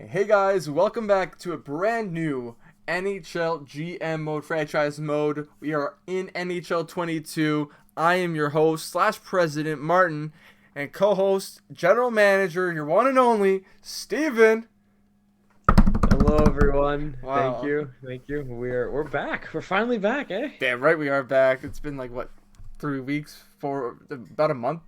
Hey guys, welcome back to a brand new NHL GM mode franchise mode. We are in NHL 22. I am your host slash president Martin and co-host general manager, your one and only Steven. Hello, everyone. Thank Wow. you. Thank you. We're back. We're finally back, eh? Damn right we are back. It's been like what, 3 weeks, about a month,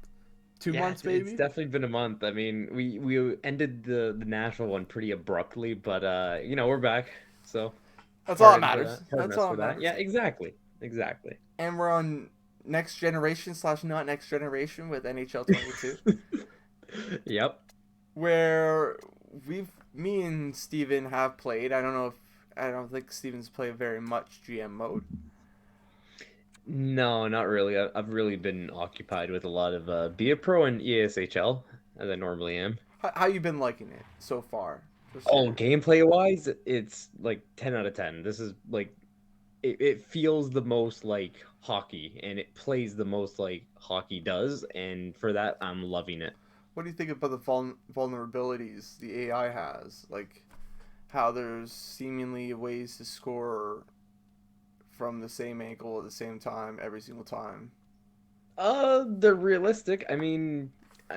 two Yeah, months it's maybe. definitely been a month. I mean, we ended the Nashville one pretty abruptly, but we're back. So, That's all that pardon for matters. that. Pardon That's us all for that that. matters. Yeah, exactly. Exactly. And we're on next generation slash not next generation with NHL 22. Yep. Where me and Steven have played. I don't think Steven's played very much GM mode. No, not really. I've really been occupied with a lot of Be a Pro and ESHL, as I normally am. How you been liking it so far this Oh, year? gameplay wise, it's like 10 out of 10. This is like it feels the most like hockey and it plays the most like hockey does, and for that I'm loving it. What do you think about the vulnerabilities the AI has? Like how there's seemingly ways to score from the same angle at the same time every single time. They're realistic. I mean,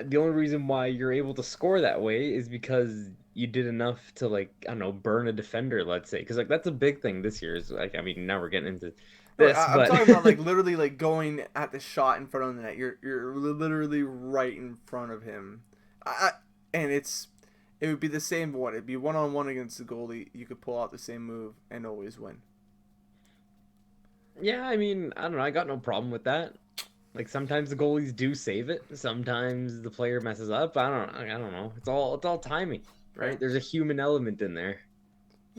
the only reason why you're able to score that way is because you did enough to, like, I don't know, burn a defender, let's say, because like that's a big thing this year. Is like, I mean, now we're getting into No, this, I'm but talking about like literally like going at the shot in front of the net. You're literally right in front of him, I and it would be the same one. It'd be one on one against the goalie. You could pull out the same move and always win. yeah, I mean, I don't know, I got no problem with that. Like sometimes the goalies do save it, sometimes the player messes up. I don't know. It's all timing, Okay, right? There's a human element in there.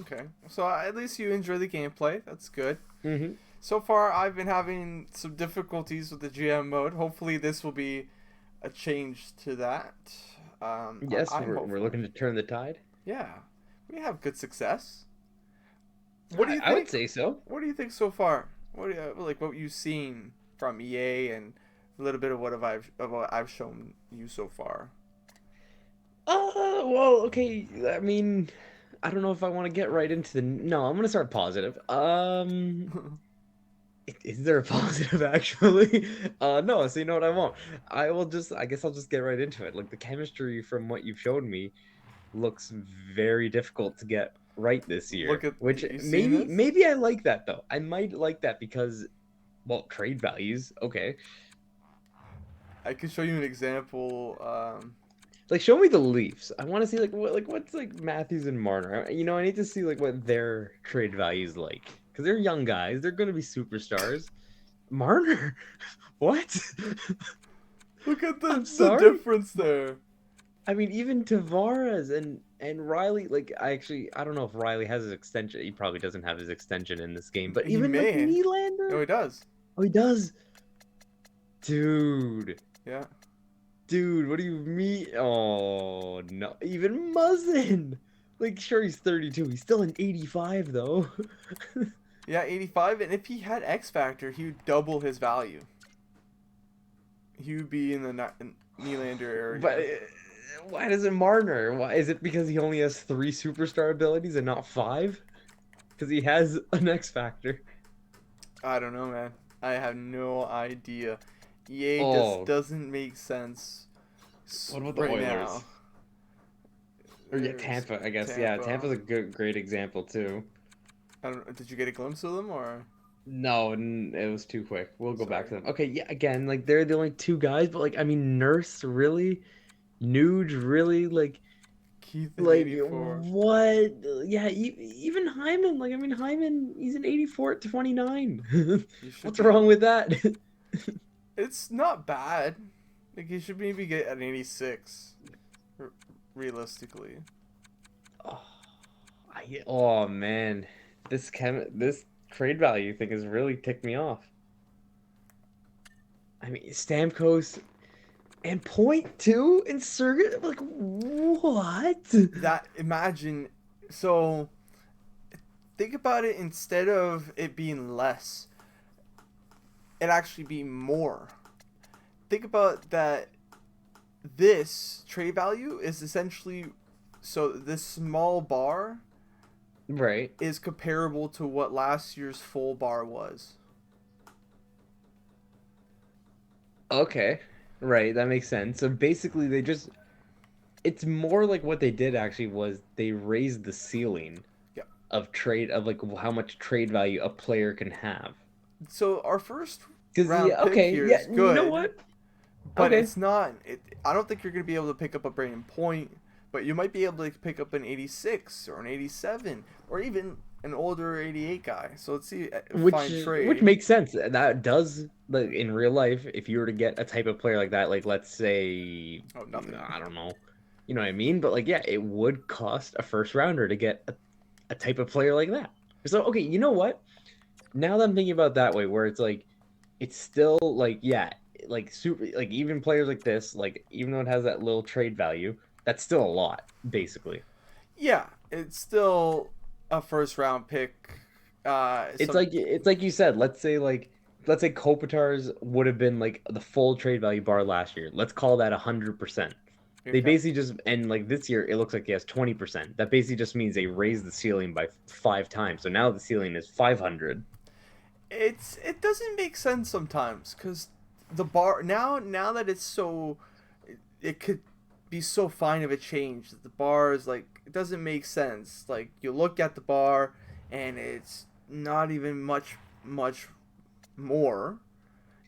okay. So at least you enjoy the gameplay. That's good. Hmm. So far, I've been having some difficulties with the GM mode. Hopefully, this will be a change to that. Yes, I'm we're hopeful. looking to turn the tide. Yeah, we have good success. What do I, you I would think? say so. What do you think so far? What do you, like what you've seen from EA and a little bit of what I've shown you so far? Well, okay. I mean, I don't know if I want to get right into the. No, I'm gonna start positive. Is there a positive actually? No. So you know what I won't. I will just. I guess I'll just get right into it. Like the chemistry from what you've shown me looks very difficult to get right this Look year. at Which you seen maybe this? maybe I like that though. I might like that because well, trade values. Okay. I can show you an example. Like show me the Leafs. I want to see what's like Matthews and Marner. I need to see like what their trade values like because they're young guys. They're gonna be superstars. Marner, what? Look at I'm the sorry. difference there. I mean, even Tavares and Riley. Like I don't know if Riley has his extension. He probably doesn't have his extension in this game. But He even like may. Nylander. Oh, he does. Oh, he does. Dude. Yeah. Dude, what do you mean? Oh no, even Muzzin. Like, sure, he's 32. He's still an 85, though. Yeah, 85. And if he had X Factor, he would double his value. He would be in the Nylander But area. why does it Marner? Why is it because he only has three superstar abilities and not five? Because he has an X factor. I don't know, man. I have no idea. EA just Oh, doesn't make sense what about the right now. Oilers? Or yeah, There's Tampa, I guess. Yeah, Tampa. Tampa's a great example too. I don't. Did you get a glimpse of them or? No, it was too quick. We'll go back Sorry, to them. Okay, yeah, again, like they're the only two guys, but like I mean, Nurse really, Nuge really, Keith in like '84. what? Yeah, even Hyman. Like I mean, Hyman, he's an 84 at 29. You should What's be. wrong with that? It's not bad. Like you should maybe get an 86. r- Realistically. Oh, oh man, this trade value thing has really ticked me off. I mean, Stamkos and point two and Sergey. Like what? That imagine. So think about it. Instead of it being less, it actually be more. Think about that. This trade value is essentially So this small bar Right. is comparable to what last year's full bar was. Okay. Right, that makes sense. So basically they just it's more like what they did actually was they raised the ceiling Yeah. of trade of like how much trade value a player can have. So our first Cuz round yeah, pick okay. here Yeah, is you know good, what? but Okay. it's not. I don't think you're going to be able to pick up a Brayden Point, but you might be able to pick up an 86 or an 87 or even an older 88 guy. So let's see, find Which trade. makes sense. That does like in real life if you were to get a type of player like that, like let's say Oh, nothing. I don't know. You know what I mean? But like yeah, it would cost a first rounder to get a type of player like that. So okay, you know what? Now that I'm thinking about it that way, where it's like it's still like yeah, like super like even players like this, like even though it has that little trade value, that's still a lot, basically. Yeah, it's still a first round pick. Some It's like you said, let's say Kopitar's would have been like the full trade value bar last year. Let's call that 100%. They okay. basically just and like this year it looks like he has 20%. That basically just means they raised the ceiling by 5 times. So now the ceiling is 500. It doesn't make sense sometimes because the bar now that it's so it could be so fine of a change. The bar is like it doesn't make sense. Like you look at the bar and it's not even much more.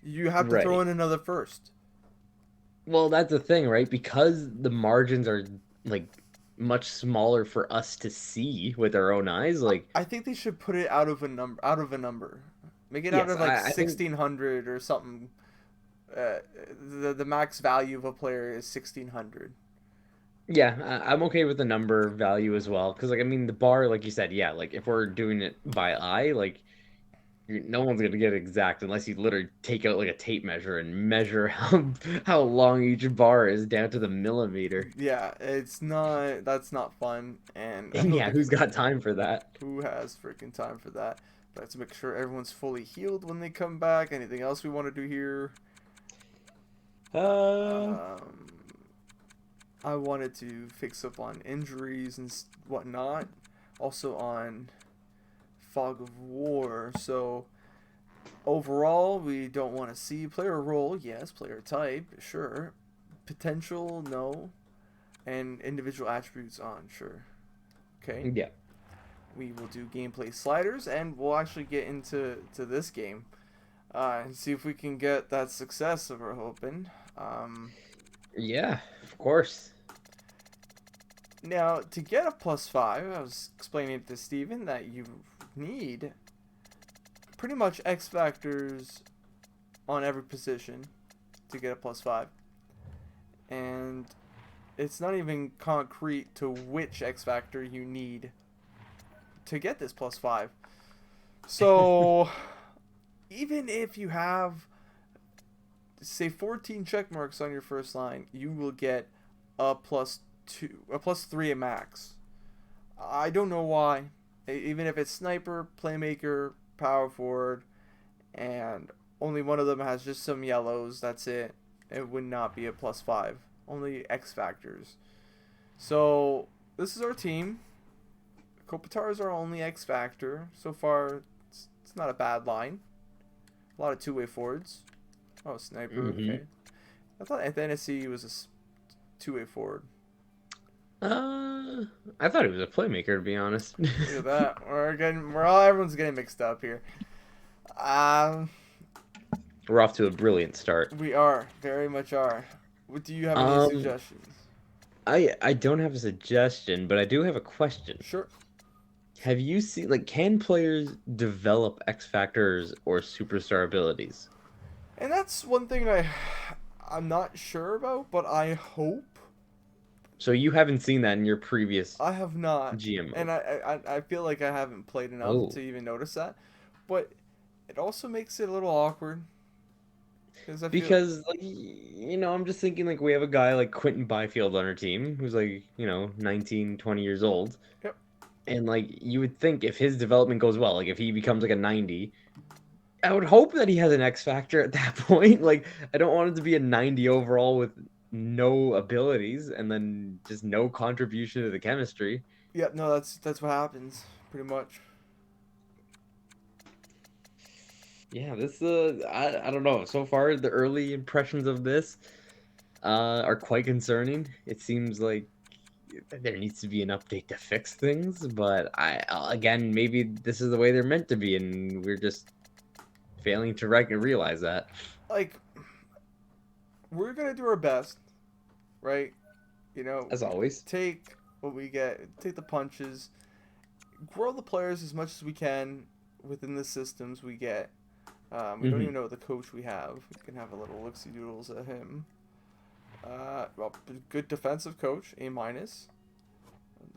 You have to throw Right. in another first. Well, that's the thing, right? Because the margins are like much smaller for us to see with our own eyes. Like, I think they should put it out of a number. Out of a number. Make it out yes, of like I think 1600 or something. Uh, the max value of a player is 1600. yeah, I'm okay with the number value as well. Because, like, I mean, the bar, like you said, yeah, like if we're doing it by eye, like no one's gonna get it exact unless you literally take out like a tape measure and measure how long each bar is down to the millimeter. Yeah, it's not. That's not fun, and I And don't yeah, think who's got time for that? who has freaking time for that. But let's make sure everyone's fully healed when they come back. Anything else we want to do here? Uh, Um, I wanted to fix up on injuries and whatnot. Also on fog of war. So overall, we don't want to see player role. Yes, player type. Sure. Potential. No. And individual attributes on. Sure. Okay. yeah, We will do gameplay sliders, and we'll actually get into this game and see if we can get that success that we're hoping. yeah, of course. Now, to get a +5, I was explaining to Steven that you need pretty much X factors on every position to get a +5, and it's not even concrete to which X factor you need to get this +5. So even if you have say 14 check marks on your first line, you will get a +2, a +3 at max. I don't know why. Even if it's sniper, playmaker, power forward, and only one of them has just some yellows, that's it. It would not be a +5. Only X factors. So this is our team. Kopitar is our only X factor. So far, it's not a bad line. A lot of two-way forwards. Oh, sniper. Hmm. Okay. I thought at Dynasty was a two-way forward. Uh, I thought he was a playmaker, to be honest. Look at that. Everyone's getting mixed up here. Um, We're off to a brilliant start. we are very much are. Do you have any Um, suggestions? I don't have a suggestion, but I do have a question. Sure. Have you seen like can players develop X factors or superstar abilities? And that's one thing I'm not sure about, but I hope So you haven't seen that in your previous I have not. GM And mode. I feel like I haven't played enough Oh, to even notice that. But it also makes it a little awkward because I feel because like I'm just thinking like we have a guy like Quentin Byfield on our team who's like, 19, 20 years old. yep. And like you would think if his development goes well, like if he becomes like a 90, I would hope that he has an X factor at that point. Like I don't want it to be a 90 overall with no abilities and then just no contribution to the chemistry. Yep, no, that's what happens pretty much. Yeah, this I don't know. So far, the early impressions of this are quite concerning. It seems like there needs to be an update to fix things, but again, maybe this is the way they're meant to be, and we're just failing to realize that. Like, we're gonna do our best, right? As always. Take what we get, take the punches, grow the players as much as we can within the systems we get. We don't even know what the coach we have. We can have a little look-see doodles at him. Well, good defensive coach, A minus.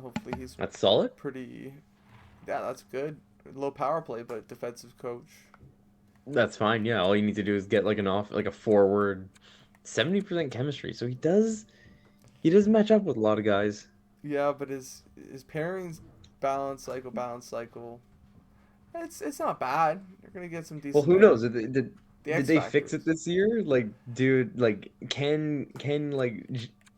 Hopefully he's That's solid. pretty. Yeah, that's good. Low power play, but defensive coach. That's fine. Yeah, all you need to do is get like a forward 70% chemistry. So he does match up with a lot of guys. Yeah, but his pairings, balance cycle. It's not bad. You're gonna get some Well, decent. who knows? Did The did X they fix it factors. this year? Like, dude, like can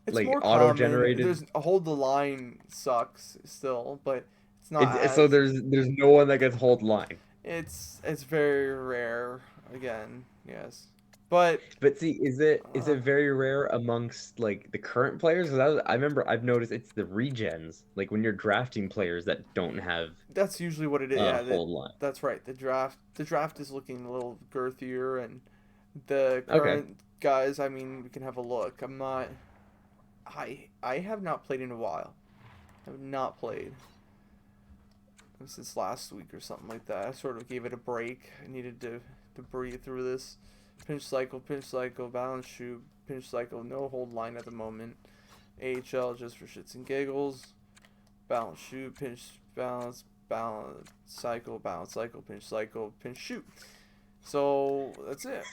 It's like more auto common. generated. There's a hold the line sucks still, but it's not So as. there's no one that gets hold line. It's very rare. Again, yes, but But see, is it uh, very rare amongst like the current players? 'Cause I remember I've noticed it's the regens, like when you're drafting players that don't have that's usually what it is. a Yeah, hold line. that's right. The draft is looking a little girthier, and the Okay. current guys. I mean, we can have a look. I'm not. I have not played in a while. I have not played since last week or something like that. I sort of gave it a break. I needed to breathe through this. Pinch cycle, balance shoot, pinch cycle, no hold line at the moment. AHL just for shits and giggles. Balance shoot, pinch balance cycle, pinch shoot. So that's it.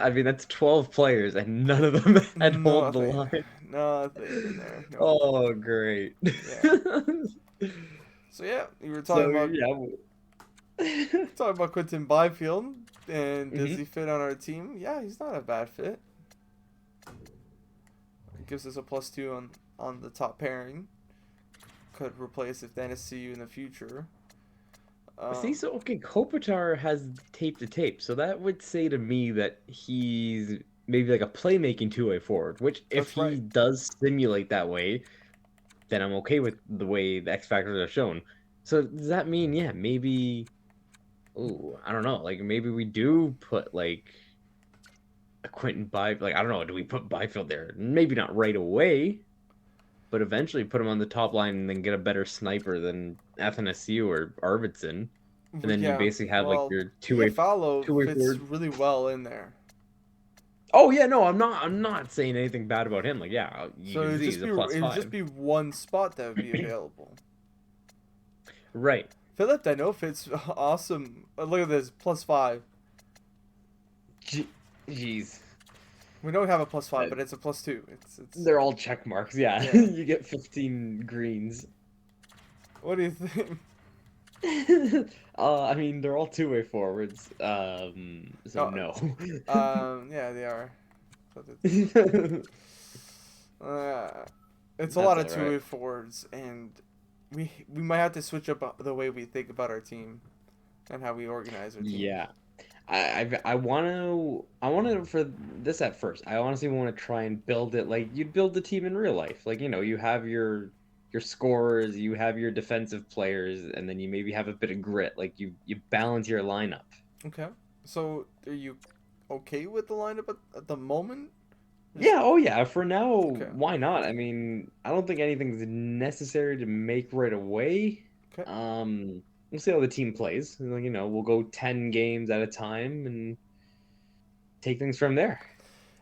I mean, that's 12 players and none of them had hold the Nothing. line. Nothing in there. Nope. Oh, great. Yeah. So yeah, you were So, talking about yeah. Quentin Byfield, and does Mhm. he fit on our team? Yeah, he's not a bad fit. Gives us a +2 on the top pairing. Could replace if Dynasty in the future. See, Um, so okay, Kopitar has tape to tape, so that would say to me that he's maybe like a playmaking two-way forward, which if that's he right. does simulate that way, then I'm okay with the way the X factors are shown. So does that mean, yeah, maybe, oh, I don't know, like maybe we do put like a Quentin Byfield, like I don't know, do we put Byfield there? Maybe not right away, but eventually put him on the top line and then get a better sniper than Athanasiou or Arvidsson. And then you Yeah. basically have like Well, your Iafallo two-way fits forward. really well in there. Oh yeah, no, I'm not saying anything bad about him. Like yeah, you So can see he's a plus it'd just five. be one spot that would be available. Right. Philip Dano fits awesome. Look at this +5. Jeez. We don't have a +5, Uh, but it's a +2. It's they're all check marks. Yeah. yeah. You get 15 greens. What do you think? I mean, they're all two-way forwards. So Oh, no. yeah, they are. But That's uh, it's a lot of all right. two-way forwards, and we might have to switch up the way we think about our team and how we organize our team. Yeah. I want to for this at first. I honestly want to try and build it like you'd build the team in real life. Like, you have your scorers, you have your defensive players, and then you maybe have a bit of grit. Like you balance your lineup. Okay. So, are you okay with the lineup at the moment? Just Yeah, oh yeah, for now, okay. why not? I mean, I don't think anything's necessary to make right away. Okay. We'll see how the team plays. Like, we'll go 10 games at a time and take things from there.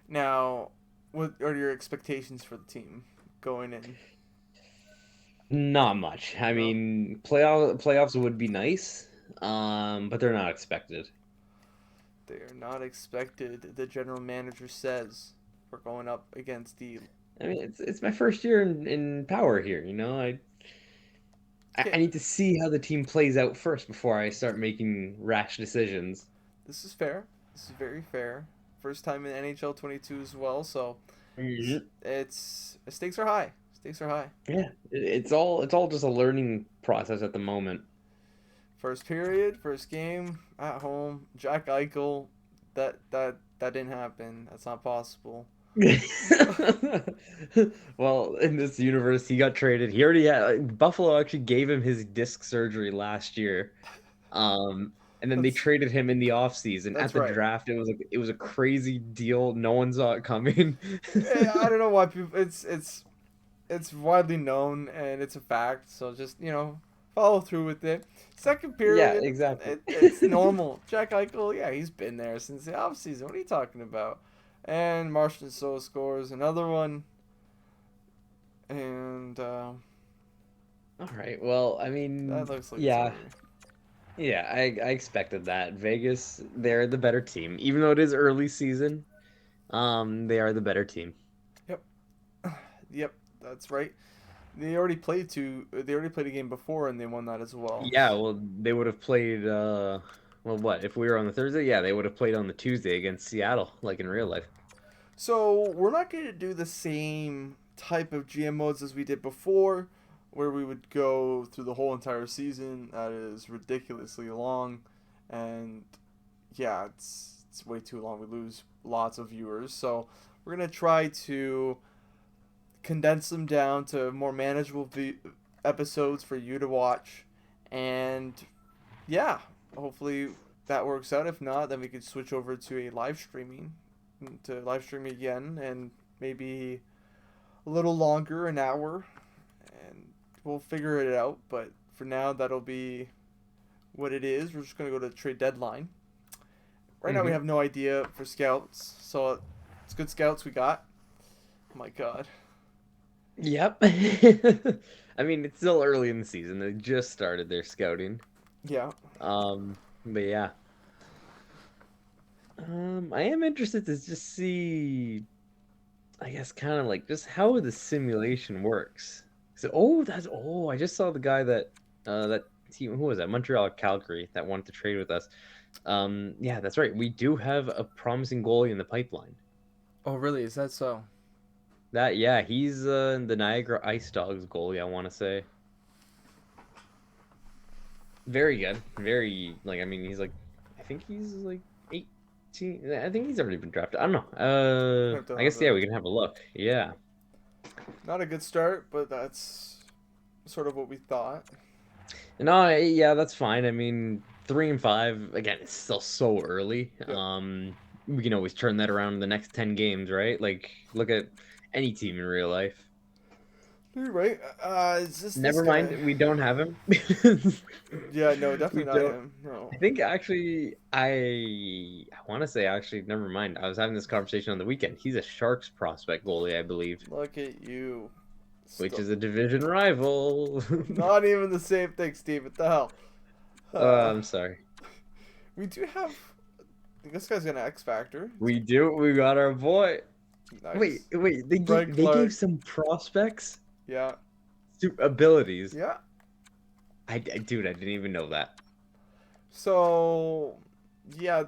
Now, what are your expectations for the team going in? Not much. I No, mean, playoffs would be nice, but they're not expected. they are not expected. The general manager says we're going up against the. I mean, it's my first year in power here. I Okay, need to see how the team plays out first before I start making rash decisions. this is fair. This is very fair. first time in NHL 22 as well. So Mhm. it's stakes are high. Stakes are high. Yeah, it's all just a learning process at the moment. First period, first game at home. Jack Eichel, that didn't happen. That's not possible. Well, in this universe, he got traded. He already had Buffalo actually gave him his disc surgery last year. And then they That's traded him in the offseason. At that's the right. draft, it was a crazy deal. No one saw it coming. I don't know why people. It's widely known and it's a fact. So just follow through with it. Second Yeah, period, exactly. it's normal. Jack Eichel, yeah, he's been there since the offseason. What are you talking about? And Martian So scores another one, and All right. Well, I that mean, looks like it's yeah, over. yeah, I expected that. Vegas, they're the better team, even though it is early season. They are the better team. Yep, yep, that's right. They already played two. They already played a game before, and they won that as well. Yeah, well, they would have played. Well, what if we were on the Thursday? Yeah, they would have played on the Tuesday against Seattle, like in real life. So we're not going to do the same type of GM modes as we did before, where we would go through the whole entire season. That is ridiculously long, and yeah, it's way too long. We lose lots of viewers. So we're gonna try to condense them down to more manageable episodes for you to watch, and yeah, hopefully that works out. If not, then we could switch over to a live streaming, to live streaming again, and maybe a little longer, an hour, and we'll figure it out. But for now, that'll be what it is. We're just gonna go to the trade deadline. Right now, we Hmm. have no idea for scouts, so it's good scouts we got. Oh my god. Yep. I mean, it's still early in the season. They just started their scouting. Yeah. But yeah. I am interested to just see, I guess, kind of like just how the simulation works. So, I just saw the guy that team, who was that? Montreal, Calgary, that wanted to trade with us. Yeah, that's right. We do have a promising goalie in the pipeline. Oh, really? Is that so? Yeah, he's the Niagara Ice Dogs goalie, I want to say. Very good. Very, like, I mean, he's like, I think he's like 18. I think he's already been drafted. I don't know. We have to I have guess, yeah, a we can have a look. Yeah. not a good start, but that's sort of what we thought. No, yeah, that's fine. I mean, 3-5, again, it's still so early. Yep. We can always turn that around in the next 10 games, right? Like, look at any team in real life. You're right. Is this Never mind, guy? we don't have him. Yeah, no, We definitely not don't. him. No. I think actually, I want to say actually, never mind. I was having this conversation on the weekend. He's a Sharks prospect goalie, I believe, Look at you. which Still, is a division rival. not even the same thing, Steve. What the hell? Uh, I'm sorry. we do have. This guy's gonna X Factor. We do. We got our boy. Wait, Nice. wait. They Brett gave they gave Clark. some prospects Yeah. abilities. Yeah. Dude, I didn't even know that. So, yeah,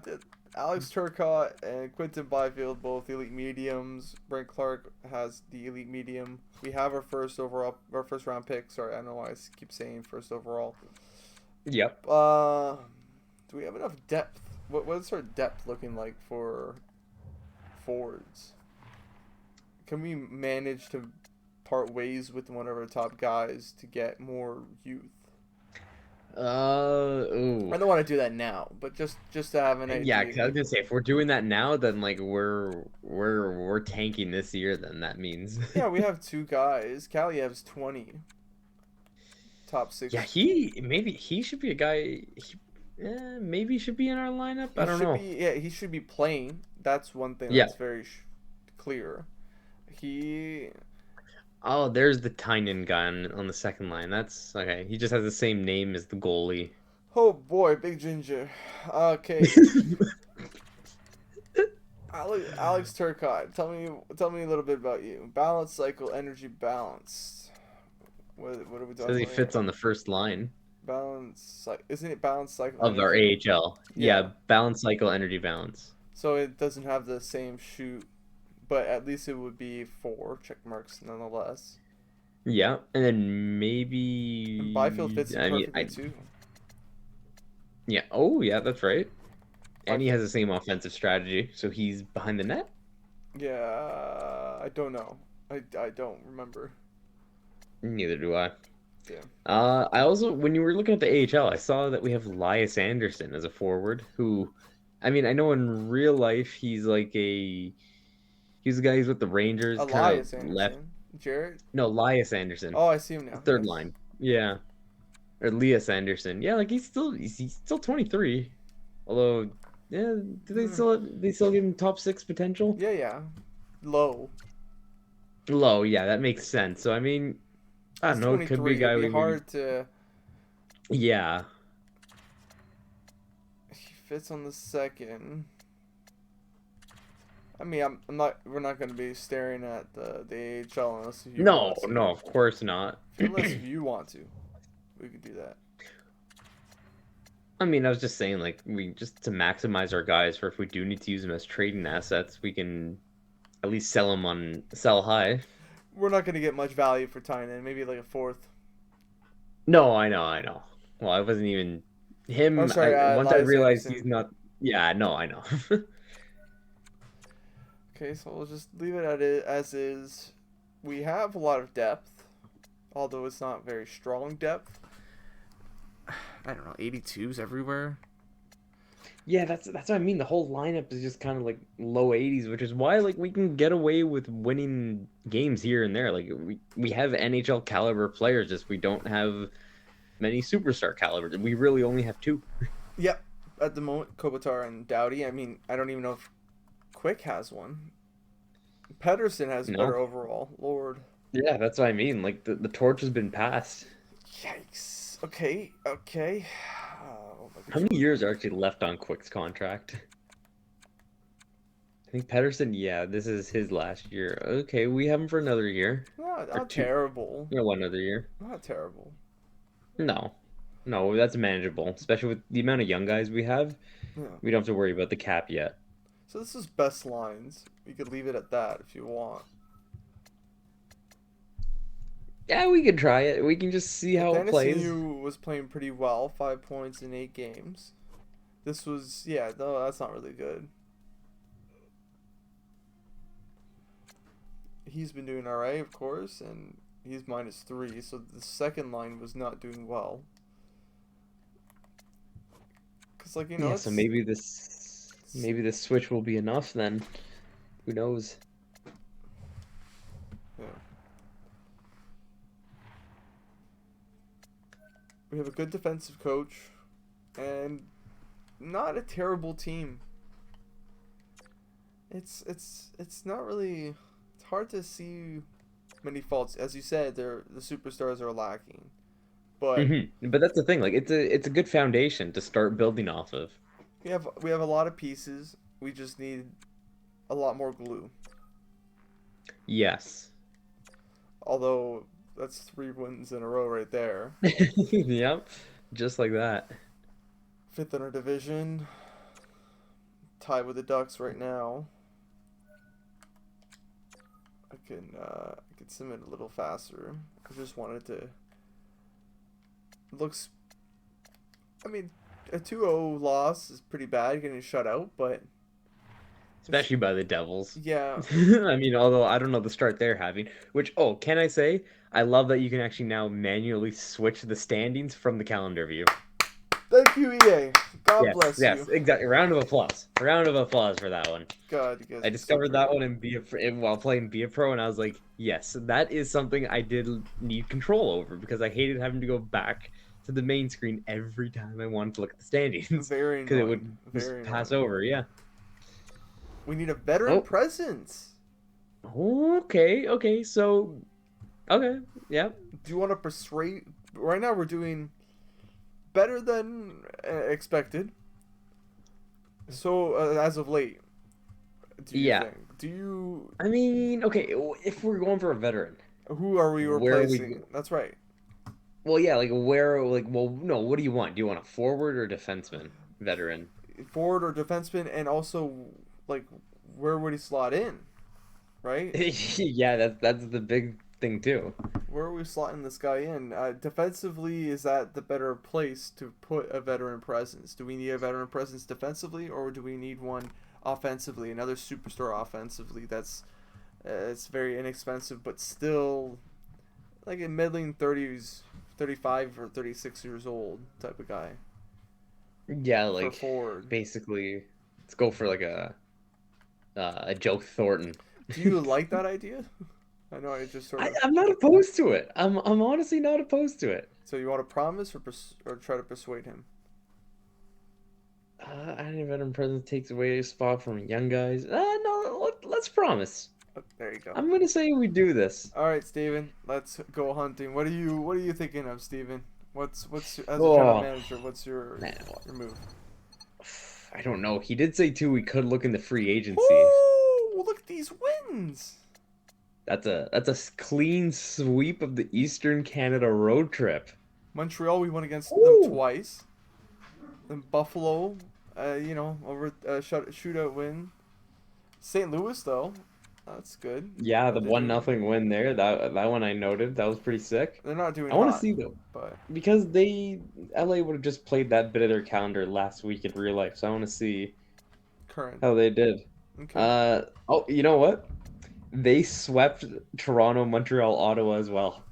Alex Turcotte and Quinton Byfield, both elite mediums. Brent Clark has the elite medium. We have our first round pick. Sorry, I don't know why I keep saying first overall. Yep. Do we have enough depth? What's our depth looking like for forwards? Can we manage to part ways with one of our top guys to get more youth? Ooh. I don't want to do that now, but just to have an Yeah, 'cause I was idea. gonna say if we're doing that now, then like we're tanking this year. Then that means. Yeah, we have two guys. Kaliev's 20, top Yeah, six. he should be a guy. Maybe should be in our lineup. I He don't should know. be. Yeah, he should be playing. That's one thing Yeah. that's very clear. He. Oh, there's the Tynan guy on the second line. That's okay. He just has the same name as the goalie. Oh boy, big ginger. Okay, Alex Turcotte. Tell me a little bit about you. Balance cycle, energy balanced. What are we talking Says he about here? fits on the first line Balance, isn't it balance cycle of our energy? AHL. Yeah. Yeah, balance cycle, energy balance. So it doesn't have the same shoot, but at least it would be 4 check marks nonetheless. Yeah, and then And Byfield maybe fits in I mean perfectly too. yeah. Oh yeah, that's right. And he has Byfield, the same offensive strategy, so he's behind the net. yeah, I don't know. I don't remember. Neither do I. Yeah. I also, when you were looking at the AHL, I saw that we have Elias Anderson as a forward who, I mean, I know in real life he's the guy who's with the Rangers, kind of Elias left. Anderson. Jarrett? No, Elias Anderson, Oh, I see him now. third Yes. line. Yeah, or Elias Anderson. Yeah, like he's still 23. Although, yeah, Hmm. they still give him top six potential? Yeah, yeah. Low. Low, yeah, that makes sense. So I mean, I He's don't know, it could be a 23. It'd guy be we maybe. hard to. Yeah, He fits on the second. I mean, I'm not. We're not going to be staring at the AHL unless you no, want to. no, of course not. Unless if you want to, we could do that. I mean, I was just saying, like, we just to maximize our guys for if we do need to use them as trading assets, we can at least sell high. We're not going to get much value for Tynan. Maybe like a fourth. No, I know. Well, I wasn't even Oh, him. sorry, I once I Elias realized he's Anderson. not. Yeah, no, I know. Okay, so we'll just leave it at it as is. We have a lot of depth, although it's not very strong depth. I don't know, 82s everywhere. Yeah, that's what I mean. The whole lineup is just kind of like low 80s, which is why like we can get away with winning games here and there. Like we have NHL caliber players, just we don't have many superstar calibers. We really only have two. Yep, at the moment, Kopitar and Doughty. I mean, I don't even know if Quick has one. Pedersen has better No. overall. Lord. Yeah, that's what I mean. Like the torch has been passed. Yikes. Okay, okay. Oh my How goodness. many years are actually left on Quick's contract? I think Pedersen, yeah, this is his last year. Okay, we have him for another year. Or Not two. terrible. No, one another year. Not terrible. No. No, that's manageable. Especially with the amount of young guys we have. Yeah. We don't have to worry about the cap yet. So this is best lines. We could leave it at that if you want. Yeah, we can try it. We can just see how it plays. Athanasiou was playing pretty well, 5 points in 8 games. This was, yeah, no, that's not really good. He's been doing alright, of course, and he's -3, so the second line was not doing well. Because, like, you know, Yeah, so maybe this switch will be enough then. Who knows? yeah. We have a good defensive coach, and not a terrible team. It's not really. It's hard to see many faults. As you said, the superstars are lacking, but But that's the thing. Like it's a good foundation to start building off of. we have a lot of pieces. We just need a lot more glue. Yes. Although that's 3 wins in a row right there. Yep. Just like that. Fifth in our division, tied with the Ducks right now. I can submit a little faster. I just wanted to. Looks. I mean, a 2-0 loss is pretty bad, getting shut out, but Especially by the Devils. yeah. I mean, although I don't know the start they're having. Which, oh, can I say? I love that you can actually now manually switch the standings from the calendar view. Thank you, EA. God Yes, bless yes, you. exactly. Round of applause. A round of applause for that one. God, you guys I are so discovered that great. one while playing Be a Pro, and I was like, yes, that is something I did need control over because I hated having to go back to the main screen every time I wanted to look at the standings Very because it annoying. would just Very pass annoying. over. Yeah. We need a veteran Oh, presence. okay, okay. So, okay, yeah. Do you want to persuade? Right now, we're doing better than expected. So, as of late, do you Yeah. think? Do you? I mean, okay, if we're going for a veteran, Who are we where are we? replacing? That's right. Well, yeah, like where, like, well, no. What do you want? Do you want a forward or defenseman? Veteran. forward or defenseman, and also like where would he slot in, right? Yeah, that's the big thing too. Where are we slotting this guy in? Defensively, is that the better place to put a veteran presence? Do we need a veteran presence defensively, or do we need one offensively? Another superstar offensively that's it's very inexpensive, but still like a middling 30s, 35 or 36 years old type of guy Yeah, for like forward. basically, let's go for like a Joe Thornton. Do you like that idea? I know I just sort of. I'm not opposed to it. I'm honestly not opposed to it. So you want to promise or try to persuade him? I think veteran presence takes away a spot from young guys. No, let's promise. Oh, there you go. I'm gonna say we do this. All right, Steven, let's go hunting. What are you thinking of, Steven? What's as a general Oh, manager, what's man, your move? I don't know. He did say too we could look into free agency. Oh, look at these wins. That's a clean sweep of the Eastern Canada road trip. Montreal, we won against them Ooh. twice. Then Buffalo, over shootout win. St. Louis though, that's good. Yeah, the What they one doing? nothing win there. That one I noted. That was pretty sick. They're not doing I want to hot, see though but because LA would have just played that bit of their calendar last week in real life. So I want to see current. how they did. Okay. Oh, you know what? They swept Toronto, Montreal, Ottawa as well.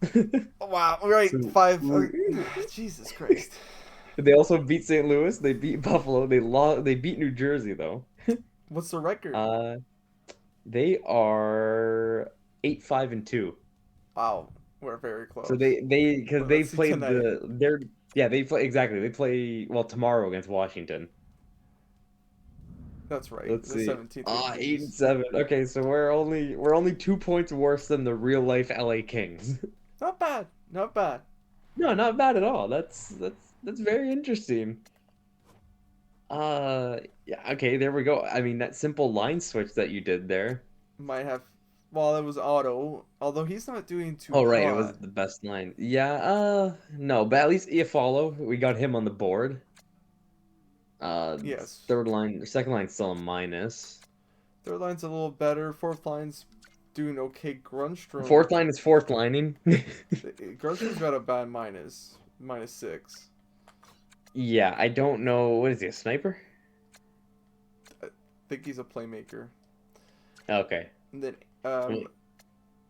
Oh, wow. Right. So Five. we- Jesus Christ. they also beat St. Louis. They beat Buffalo. They beat New Jersey though. What's the record? Uh, they are 8-5-2. Wow. We're very So close. they because Well, they let's see played tonight. they play exactly. They play well tomorrow against Washington. That's right. Let's The see. 17th. Ah, Of eight and Greece. seven. Okay, so we're only 2 points worse than the real life LA Kings. Not bad. Not bad. No, not bad at all. That's very interesting. Yeah, okay, there we go. I mean, that simple line switch that you did there. Might have. Well, it was Otto. Although he's not doing too Oh, right, it was hot. the best line. Yeah, no, but at least Iafallo, we got him on the board. Yes. Third line, second line still a minus. Third line's a little better. Fourth line's doing okay. Grunstrom. Fourth line is fourth lining. Grunstrom's got a bad -6. Yeah, I don't know. What is he, a sniper? I think he's a playmaker. Okay. And then Wait,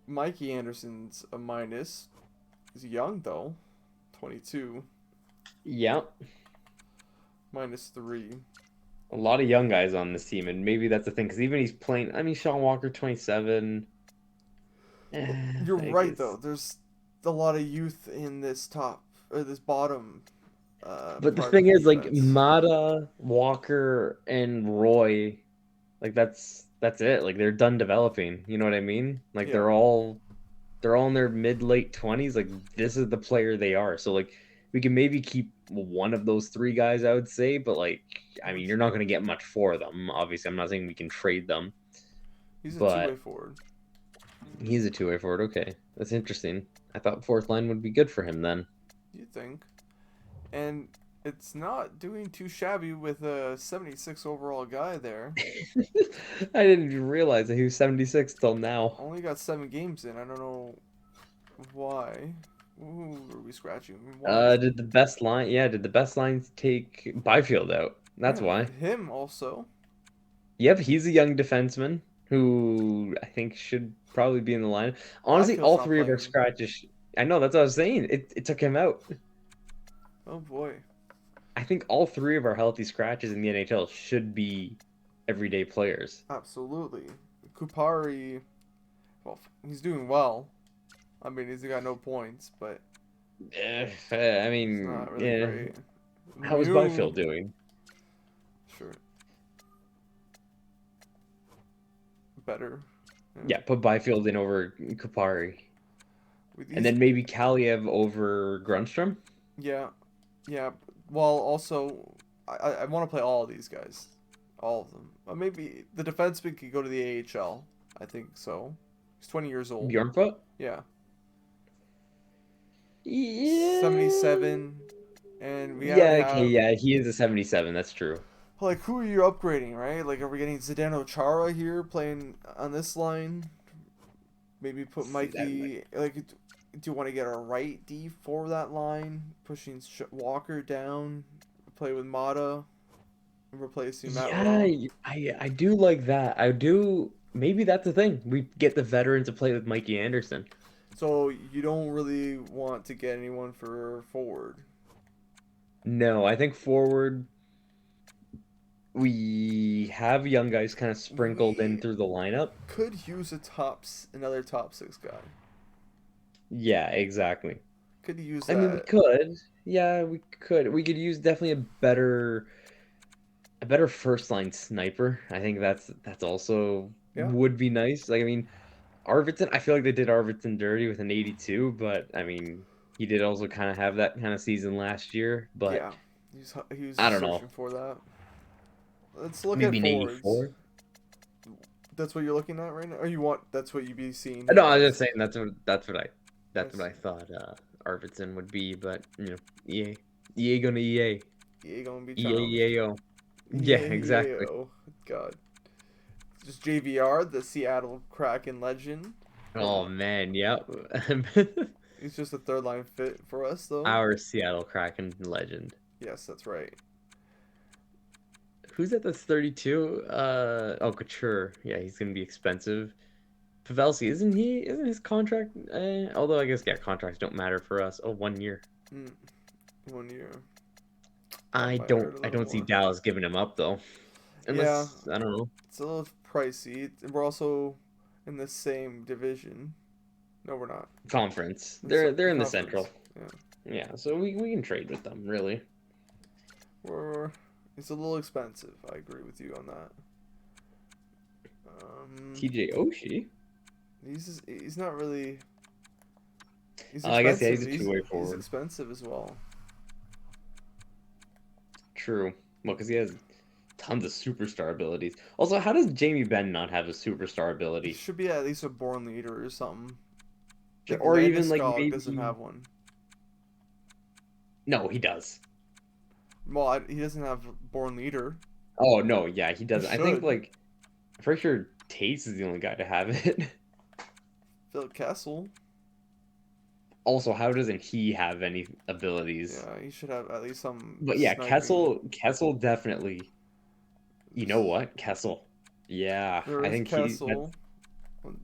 Mikey Anderson's a minus. He's young though, 22, yeah, -3. a lot of young guys on this team, and maybe that's the thing, because even he's playing. I mean, Sean Walker, 27. You're I right guess. though. There's a lot of youth in this bottom But the part of thing the is, like defense. Mata, Walker, and Roy, like that's it. Like they're done developing. You know what I mean? Like Yeah, they're all in their mid late 20s. Like this is the player they are. So like we can maybe keep one of those three guys, I would say. But like I mean, you're not going to get much for them. Obviously, I'm not saying we can trade them, he's a two-way but forward. he's a two-way forward. Okay, that's interesting. I thought fourth line would be good for him then. You think? And it's not doing too shabby with a 76 overall guy there. I didn't even realize that he was 76 till now. Only got 7 games in. I don't know why. Ooh, are we scratching? Why? Did the best lines take Byfield out? That's Yeah, why. him also. Yep, he's a young defenseman who I think should probably be in the line. Honestly, Byfield's all not three of our playing. scratches. I know, that's what I was saying. It took him out. Oh boy. I think all three of our healthy scratches in the NHL should be everyday players. Absolutely. Kupari, well, he's doing well. I mean, he's got no points, but I he's mean, not really yeah. great. How is New, Byfield doing? sure, better. Yeah, put Byfield in over Kupari. With And these, then maybe Kaliev over Grunstrom? yeah, yeah. Well, also, I want to play all of these guys, all of them. Maybe the defenseman could go to the AHL. I think so. He's 20 years old. Bjornfoot? Yeah, Yeah. 77, and we already Yeah, okay, have yeah, he is a 77, that's true. Like, who are you upgrading, right? Like, are we getting Zdeno Chara here playing on this line? Maybe put See, that might. Mikey. Like, do you want to get a right D for that line? Pushing Walker down, play with Mata, replacing Matt Yeah, Raw. I do like that. I do. Maybe that's the thing. We get the veteran to play with Mikey Anderson. So you don't really want to get anyone for forward. No, I think forward we have young guys kind of sprinkled in We through the lineup. could use another top six guy. Yeah, exactly. Could use I mean, we that. could. Yeah, we could. We could use definitely a better first line sniper. I think that's also Yeah. would be nice. Like I mean, Arvidsson, I feel like they did Arvidsson dirty with an 82, but I mean, he did also kind of have that kind of season last year, but Yeah. He was I don't know. searching for that. Let's look at Maybe an forwards. 84. That's what you're looking at right now, or you want that's what you'd be seeing No, here I on was just this. saying I that's what I see. thought Arvidsson would be, but EA gonna EA. EA gonna be challenged. EA. Yeah, exactly. EA. God. Just JVR, the Seattle Kraken legend. Oh man, yep. He's just a third line fit for us, though. Our Seattle Kraken legend. Yes, that's right. Who's at this 32? Couture. Yeah, he's gonna be expensive. Pavelski, isn't his contract although I guess yeah, contracts don't matter for us. Oh, 1 year. Mm, 1 year. That I might don't hurt a I little don't see more. Dallas giving him up though. Yeah, Unless I don't know. it's a little pricey. We're also in the same division. No, we're not. Conference. In the They're in the conference. central. Yeah. Yeah, so we can trade with them, really. We're it's a little expensive. I agree with you on that. TJ Oshie. He's not really. He's I guess yeah, expensive. he's a He's two-way he's forward. expensive as well. True. Well, because he has tons of superstar abilities. Also, how does Jamie Benn not have a superstar He ability? should be at least a born leader or something. I think Or even like Landeskog doesn't maybe. have one. No, he does. Well, he doesn't have born leader. Oh no, yeah, he He does. I think should. like I'm pretty sure Tates is the only guy to have it. Phil Kessel. Also, how doesn't he have any abilities? Yeah, he should have at least some But yeah, sniping. Kessel definitely. You know There's, what? Kessel. Yeah, there I is think Kessel.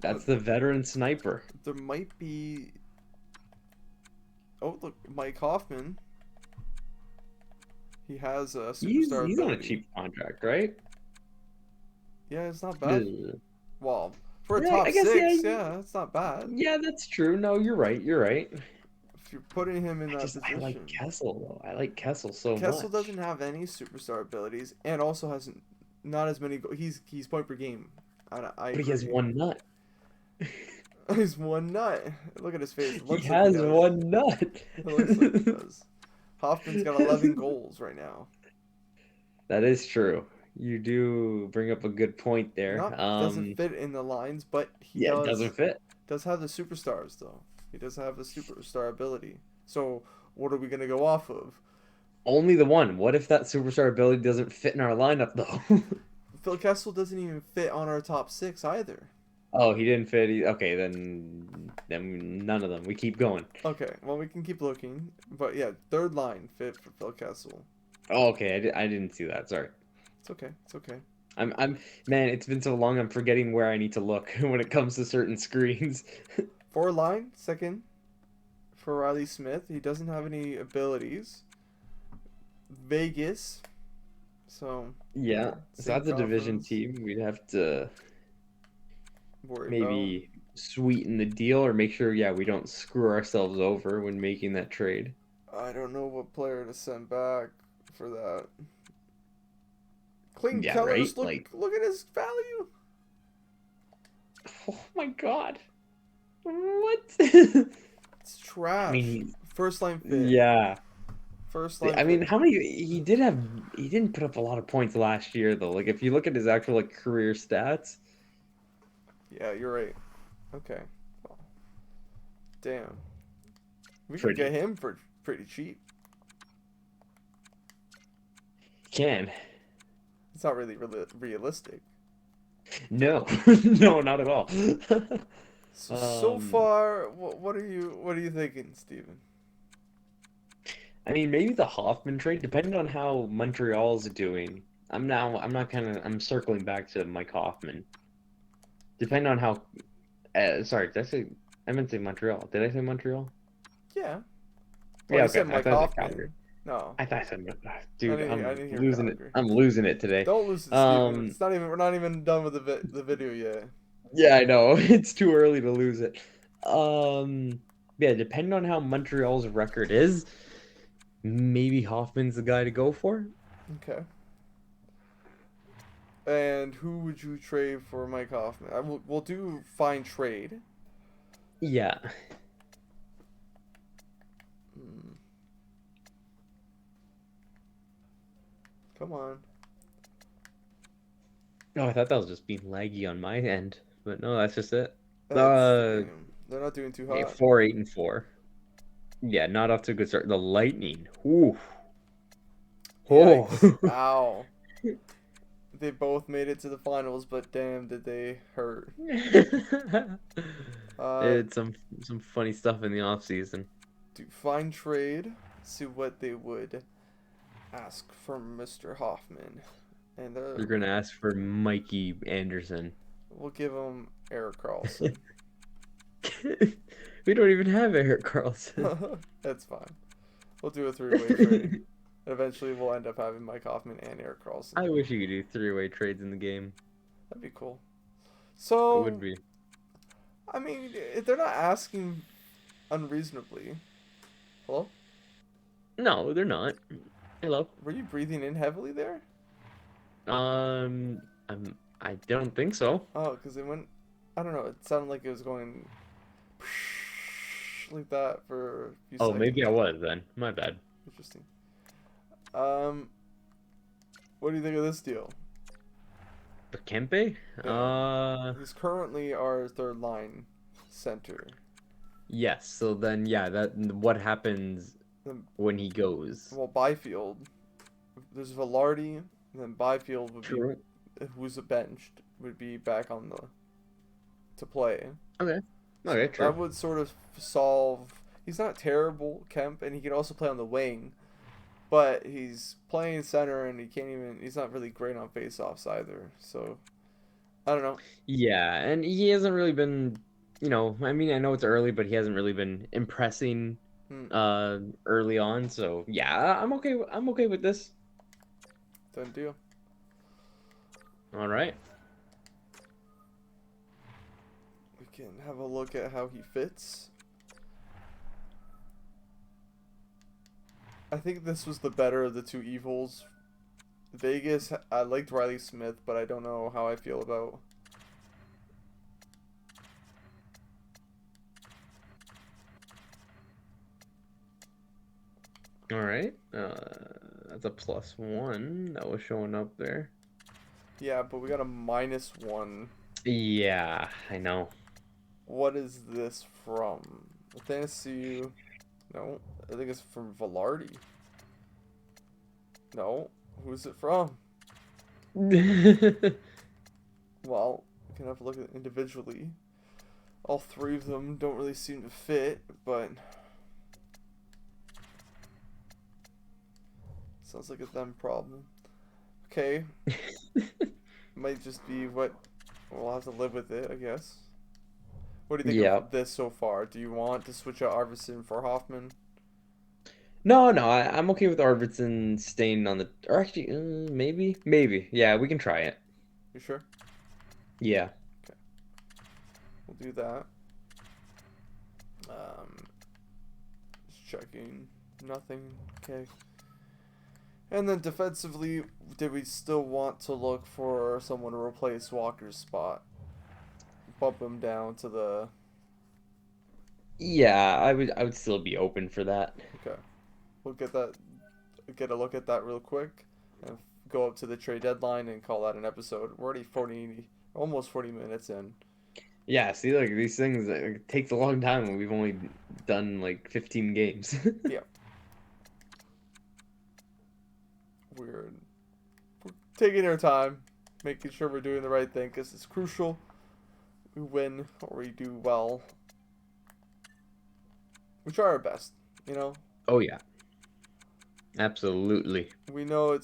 that's the veteran sniper. There might be. Oh, look, Mike Hoffman. He has a superstar He's on a ability. cheap contract, right? Yeah, it's not bad. The- Well, for a Yeah, top I guess yeah, six, yeah, it's not bad. yeah, that's true. No, you're right. You're right. If you're putting him in that I like position. Kessel though. I like Kessel so Kessel much. doesn't have any superstar abilities, and also has not as many. He's point per game. I But he has agree. one nut. He's one nut. Look at his face. It He looks like he has does. one nut. It looks like he does. Hoffman's got 11 goals right now. That is true. You do bring up a good point there. Not doesn't fit in the lines, but he Yeah, it doesn't fit. does have the superstars though. He does have the superstar ability. So what are we gonna go off of? Only the one. What if that superstar ability doesn't fit in our lineup though? Phil Kessel doesn't even fit on our top six either. Oh, he didn't fit. Okay, then none of them. We keep going. Okay, well we can keep looking, but yeah, third line fit for Phil Kessel. Oh, okay. I didn't see that. Sorry. It's okay. It's okay. I'm man. It's been so long. I'm forgetting where I need to look when it comes to certain screens. Fourth line, second for Riley Smith. He doesn't have any abilities. Vegas. So Yeah, yeah, so same that's a division conference. team. We'd have to Worry about. maybe sweeten the deal or make sure, yeah, we don't screw ourselves over when making that trade. I don't know what player to send back for that. Clayton Yeah, Keller, right? just look at his value. Oh my God. What? It's I trash. mean, First line fit. yeah. First line I mean, fit. how many he didn't put up a lot of points last year though. Like if you look at his actual like career stats, Yeah, you're right. Okay. Damn. We could get pretty him for pretty cheap. can. It's not really realistic. No, no, not at all. So Um, far, what are you thinking, Steven? I mean, maybe the Hoffman trade, depending on how Montreal's doing. I'm circling back to Mike Hoffman. Depending on how, sorry, did I say, I meant to say Montreal. Did I say Montreal? Yeah. Well, Yeah, you okay. said I Mike thought I said Calgary. Hoffman. No, I thought I said, I dude, didn't. I I'm didn't hear losing it. Calgary. I'm losing it today. Don't lose it, Steven. Um, It's not even. We're not even done with the video yet. yeah, I know. It's too early to lose it. Um, yeah, depending on how Montreal's record is, maybe Hoffman's the guy to go for. Okay. And who would you trade for Mike Hoffman? We'll do fine trade. Yeah. Hmm, come on. Oh, I thought that was just being laggy on my end, but no, that's just it. That's the Uh, game. They're not doing too okay, hot. 4, 8, and 4. Yeah, not off to a good start. The Lightning. Ooh. Oh. Yikes! Ow. They both made it to the finals, but damn, did they hurt. Uh, It's some funny stuff in the off season. do fine trade. See what they would ask from Mr. Hoffman, and They're gonna ask for Mikey Anderson. we'll give him Eric Carlson. We don't even have Eric Carlson. That's fine. We'll do a three-way trade. Eventually, we'll end up having Mike Hoffman and Eric Carlson. I wish you could do three-way trades in the game. That'd be cool. It So, would be. I mean, if they're not asking unreasonably. Hello? No, they're not. Hello. Were you breathing in heavily there? I don't think so. Oh, because it went. I don't know. It sounded like it was going like that for a few Oh, seconds. maybe I was then. My bad. Interesting. What do you think of this deal? For Kempe? He's currently our third line center. Yes. So then, yeah, that what happens Then, when he goes? well, Byfield. There's Velarde, and then Byfield would True. be, who's benched, would be back on the to play. Okay. So Okay, that true. would sort of solve. He's not terrible, Kemp, and he can also play on the wing, but he's playing center and he can't even. He's not really great on faceoffs either. So I don't know. Yeah, and he hasn't really been, I mean, I know it's early, but he hasn't really been impressing Hmm, early on. So yeah, I'm okay with this. done deal. All right. We can have a look at how he fits. I think this was the better of the two evils. Vegas, I liked Riley Smith, but I don't know how I feel about. All right. That's a +1 that was showing up there. Yeah, but we got a -1. Yeah, I know. What is this from? Dynasty? No, I think it's from Velarde. No, who's it from? Well, we can have a look at it individually. All three of them don't really seem to fit, but sounds like a them problem. Okay, might just be what we'll have to live with it, I guess. What do you think Yeah. of this so far? Do you want to switch out Arvidsson for Hoffman? No, no, I'm okay with Arvidsson staying on the. Or actually, maybe. Yeah, we can try it. You sure? Yeah. Okay, we'll do that. Um, just checking. Nothing. Okay. And then defensively, did we still want to look for someone to replace Walker's spot? Bump him down to the. Yeah, I would still be open for that. Okay. We'll get a look at that real quick, and go up to the trade deadline and call that an episode. We're already almost 40 minutes in. Yeah, see, like these things it takes a long time when we've only done like 15 games. Yeah. We're taking our time, making sure we're doing the right thing, because it's crucial. We win or we do well. We try our best, you know? Oh yeah, absolutely. We know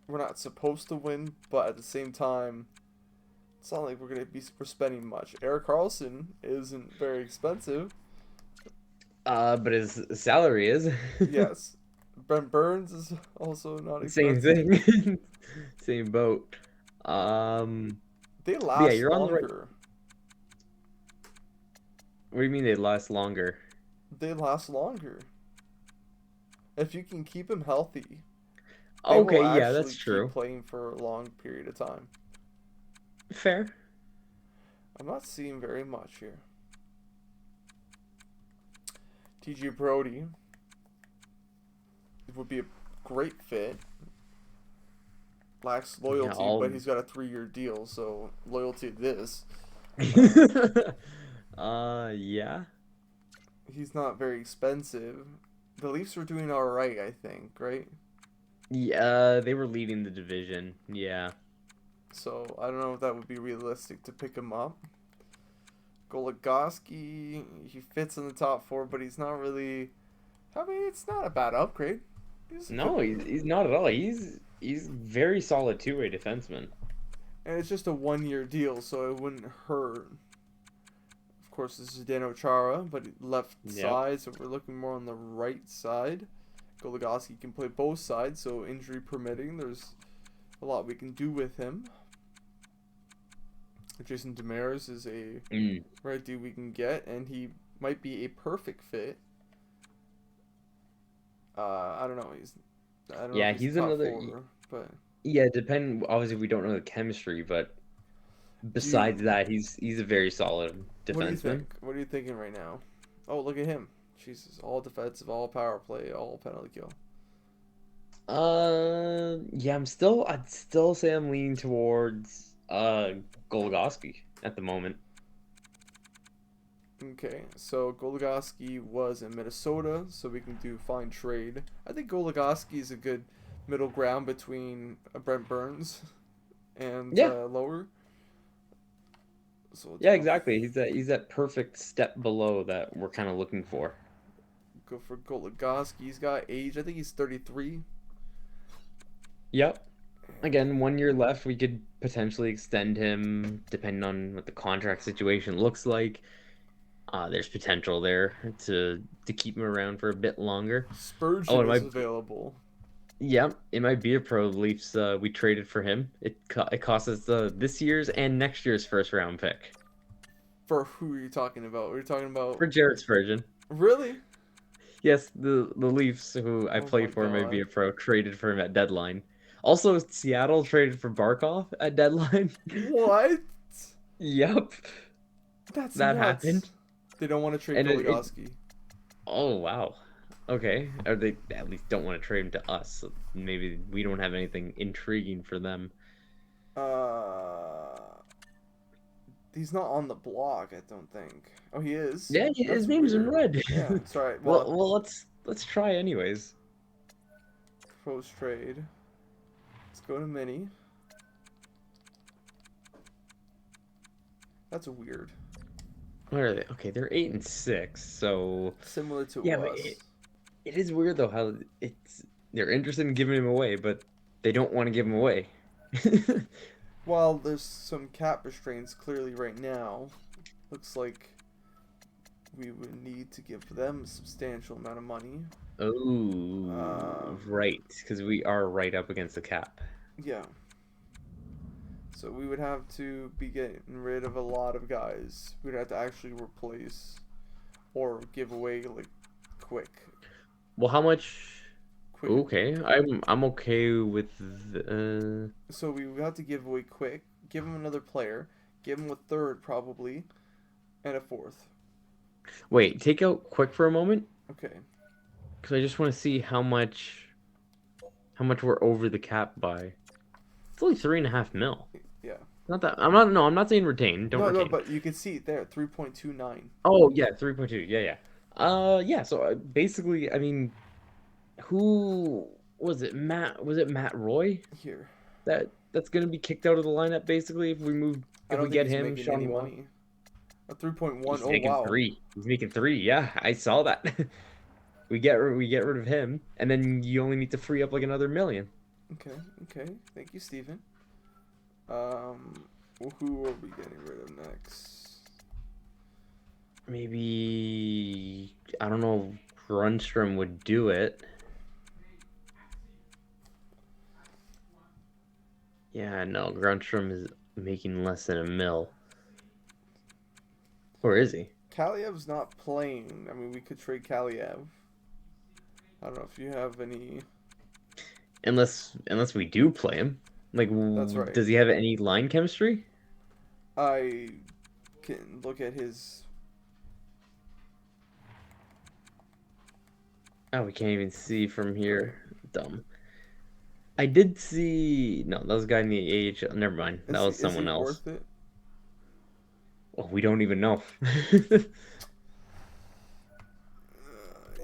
we're not supposed to win, but at the same time, it's not like we're spending much. Eric Carlson isn't very expensive. But his salary is Yes. Brent Burns is also not same expensive. thing, same boat. Um, They but yeah, last you're on the right. longer. What do you mean they last longer? They last longer. If you can keep him healthy, they will Okay, yeah, actually that's keep true. playing for a long period of time. Fair. I'm not seeing very much here. TJ Brody would be a great fit. Lacks Yeah, loyalty, but he's got a 3-year deal, so loyalty to this. Yeah. He's not very expensive. The Leafs were doing all right, I think, right? Yeah, they were leading the division. Yeah. So I don't know if that would be realistic to pick him up. Goligoski, he fits in the top 4, but he's not really. I mean, it's not a bad upgrade. No, he's not at all. He's very solid two-way defenseman. And it's just a 1-year deal, so it wouldn't hurt. Of course, this is Dan Chara, but left side, so we're looking more on the right side. Goligoski can play both sides, so injury permitting, there's a lot we can do with him. Jason Demers is a right dude we can get, and he might be a perfect fit. I don't know. He's another. 4, but Yeah, obviously, we don't know the chemistry, but besides that, he's a very solid defenseman. What do you think? What are you thinking right now? Oh, look at him. Jesus, all defensive, all power play, all penalty kill. Yeah, I'd still say I'm leaning towards Goligoski at the moment. Okay, so Goligoski was in Minnesota, so we can do fine trade. I think Goligoski is a good middle ground between Brent Burns and lower. So exactly. He's that perfect step below that we're kind of looking for. Go for Goligoski. He's got age. I think he's 33. Yep. Again, 1 year left. We could potentially extend him depending on what the contract situation looks like. There's potential there to keep him around for a bit longer. Spurgeon is available. Yeah, it might be a pro. Leafs. We traded for him. It cost us this year's and next year's first round pick. For who are you talking about? We're talking about for Jared Spurgeon. Really? Yes, the Leafs, who I played for, might be a pro. Traded for him at deadline. Also, Seattle traded for Barkov at deadline. What? Yep. That nuts. Happened. They don't want to trade Goligoski. Oh, wow. Okay. Or they at least don't want to trade him to us. So maybe we don't have anything intriguing for them. He's not on the block, I don't think. Oh, he is? Yeah, his name's in red. Yeah, sorry. Well, let's try anyways. Post trade. Let's go to Mini. That's weird. What are they? Okay, they're 8-6, so similar to us. But it is weird though how they're interested in giving him away, but they don't want to give him away. Well, there's some cap restraints clearly right now. Looks like we would need to give them a substantial amount of money. Oh, right, because we are right up against the cap. Yeah. So we would have to be getting rid of a lot of guys. We'd have to actually replace or give away like quick. Well, how much? Quick. Okay, I'm okay with. So we would have to give away quick. Give him another player. Give him a third probably, and a fourth. Wait, take out quick for a moment. Okay. Because I just want to see how much we're over the cap by. It's only $3.5 million. Yeah. Not that I'm not saying retain. Don't retain. No, but you can see it there, 3.29. Oh yeah, 3.2. Yeah. Yeah. So basically, I mean, who was it? Was it Matt Roy? Here. that's gonna be kicked out of the lineup basically I if don't we think get he's him, making any Sean Wall. money. A 3.1. He's Oh making wow. three. He's making three. Yeah, I saw that. We get rid of him, and then you only need to free up like another million. Okay, okay. Thank you, Steven. Well, who are we getting rid of next? Maybe I don't know. Grunstrom would do it. Yeah, no, Grunstrom is making less than a mil. Or is he? Kaliev's not playing. I mean, we could trade Kaliev. I don't know if you have any. Unless we do play him. Like, That's right. does he have any line chemistry? I can look at his. Oh, we can't even see from Right. here. Dumb. I did see. No, that was a guy in the AHL. Never mind. That was Is he someone else. worth it? Oh, we don't even know.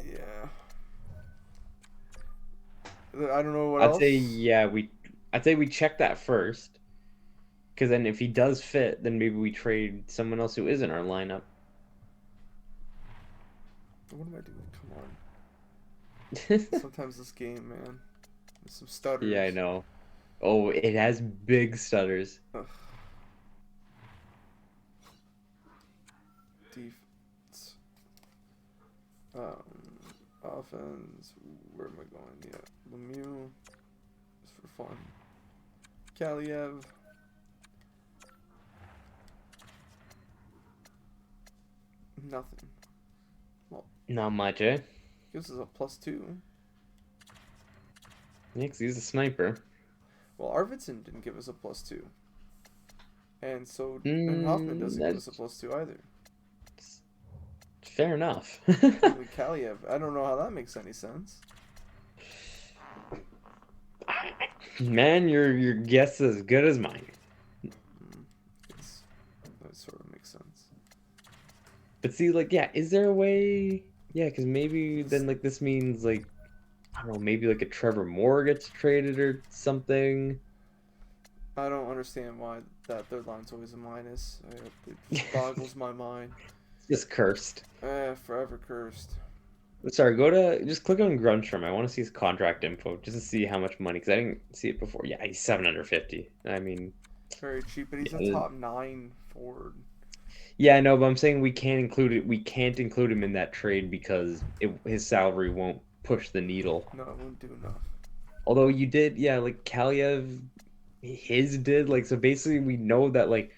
Yeah. I don't know what I'd say else. yeah. I'd say we check that first, because then if he does fit, then maybe we trade someone else who is in our lineup. What am I doing? Come on. Sometimes this game, man. There's some Yeah, I stutters. know. Oh, it has big stutters. Ugh. Defense. Offense. Where am I going? Yeah. Lemieux. Just for fun. Kaliev. Nothing. Well, Not much, eh? gives us a +2. Yeah, 'cause he's a sniper. Well, Arvidsson didn't give us a +2. And Hoffman doesn't give us a That's +2 either. fair enough. Only Kaliev. I don't know how that makes any sense. Man, your guess is as good as mine. Mm, it's, that sort of makes sense. But see, like, yeah, is there a way? Yeah, because maybe This, then like this means like I don't know, maybe like a Trevor Moore gets traded or something. I don't understand why that third line's always a minus. It just boggles my mind. Just cursed. Forever cursed. Sorry, go to just click on Grunstrom. I want to see his contract info just to see how much money because I didn't see it before. Yeah, he's 750. I mean, Very cheap, but he's a yeah, top 9 forward. yeah, I know, but I'm saying we can't include it. We can't include him in that trade because his salary won't push the needle. No, it wouldn't do enough. Although you did, yeah, like Kaliev, his did like so. Basically, we know that like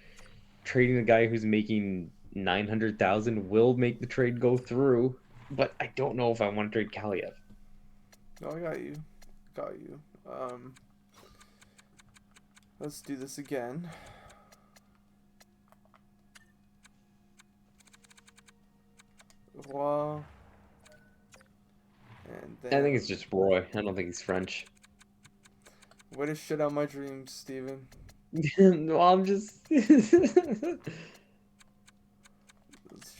trading a guy who's making 900,000 will make the trade go through. But I don't know if I want to trade Kaliev. No, I got you. Got you. Let's do this again. Wow. And I think then, it's just Roy. I don't think he's French. way to shit out my dreams, Steven. No, I'm just. Let's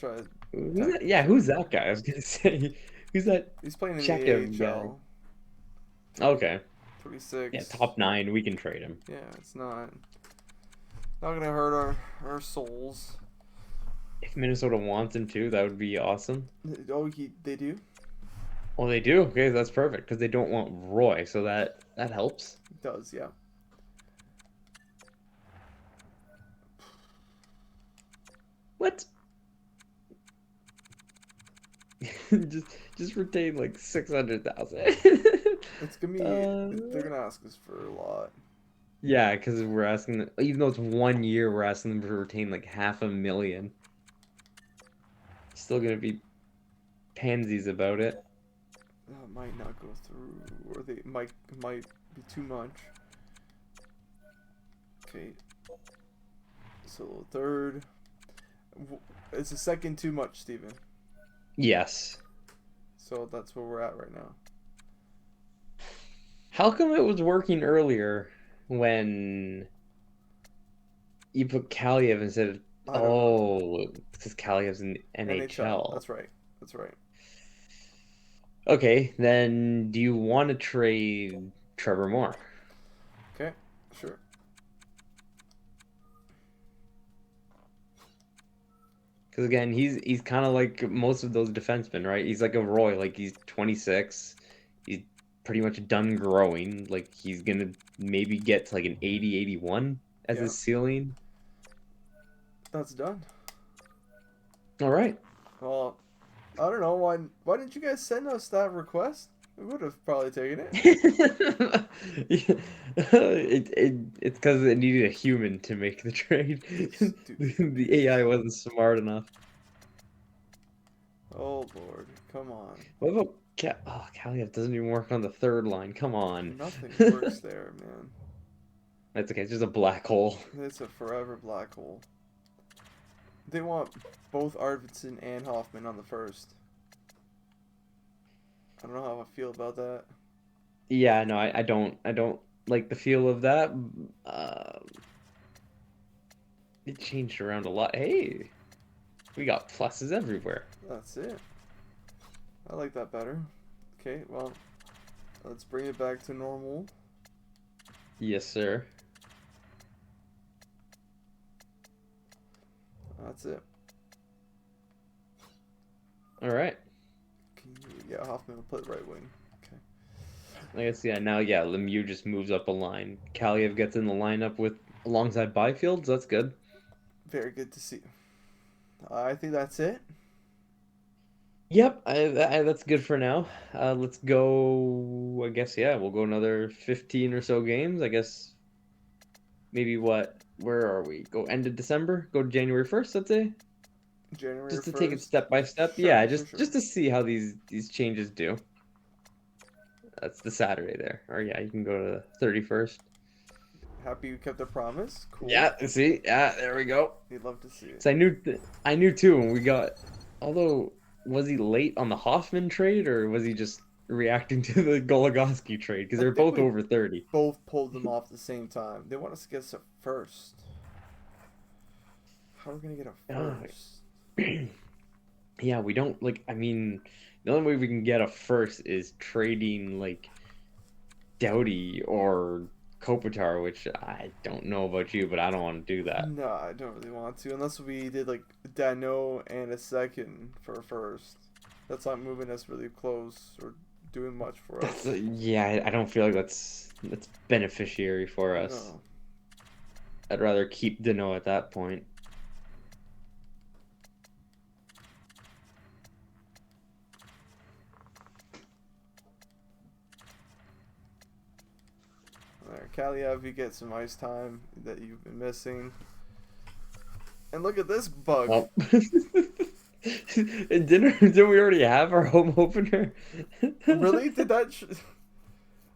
try Who's that? tackle Yeah, who's Trevor. that guy? I was gonna say, who's that He's playing in the Chekhov guy? AHL. Okay, yeah, 26. top nine. We can trade him. Yeah, it's not gonna hurt our souls. If Minnesota wants him too, that would be awesome. Oh, they do? Well, they do. Okay, that's perfect because they don't want Roy, so that helps. It does, yeah. What? just retain like 600,000. It's gonna be. They're gonna ask us for a lot. Yeah, because we're asking them, even though it's 1 year, we're asking them to retain like 500,000. Still gonna be pansies about it. That might not go through, or they might be too much. Okay. So third. Is the second too much, Steven? Yes. So that's where we're at right now. How come it was working earlier when you put Kaliev instead of I don't know. oh, because Kaliev's in NHL. NHL. That's right. That's right. Okay, then do you want to trade Trevor Moore? Okay. Sure. Because again, he's kind of like most of those defensemen, right? He's like a Roy, like he's 26. He's pretty much done growing. Like he's gonna maybe get to like an 80, 81 as Yeah. his ceiling. That's done. All right. Well, I don't know why didn't you guys send us that request? We would have probably taken it. It's because it needed a human to make the trade. The AI wasn't smart enough. Oh Lord, come on. What about Kaliev doesn't even work on the third line. Come on. Nothing works there, man. That's okay. It's just a black hole. It's a forever black hole. They want both Arvidsson and Hoffman on the first. I don't know how I feel about that. Yeah, no, I don't like the feel of that. It changed around a lot. Hey, we got pluses everywhere. That's it. I like that better. Okay, well, let's bring it back to normal. Yes, sir. That's it. All right. Yeah, Hoffman will play right wing. Okay. I guess yeah. Now yeah, Lemieux just moves up a line. Kaliev gets in the lineup with alongside Byfield. So that's good. Very good to see. I think that's it. Yep, that's good for now. Let's go. I guess yeah, we'll go another 15 or so games. I guess maybe what? Where are we? Go end of December. Go to January 1st. Let's say. January Just to 1st. take it step by step. Sure, Yeah, sure. just to see how these changes do. That's the Saturday there. Or yeah, you can go to the 31st. Happy you kept the promise. Cool. Yeah, see? Yeah, there we go. You'd love to see it. So I knew too when we got, although was he late on the Hoffman trade or was he just reacting to the Goligoski trade because they're both over 30? Both pulled them off at the same time. They want us to get us a first. How are we gonna get a first? Yeah, we don't like. I mean, the only way we can get a first is trading like Doughty or Kopitar, which I don't know about you, but I don't want to do that. No, I don't really want to, unless we did like Dano and a second for a first. That's not moving us really close or doing much for us. Yeah, I don't feel like that's beneficiary for us. No. I'd rather keep Dano at that point. There, Kaliev, you get some ice time that you've been missing. And look at this bug. Oh. And didn't we already have our home opener? Really? Did that?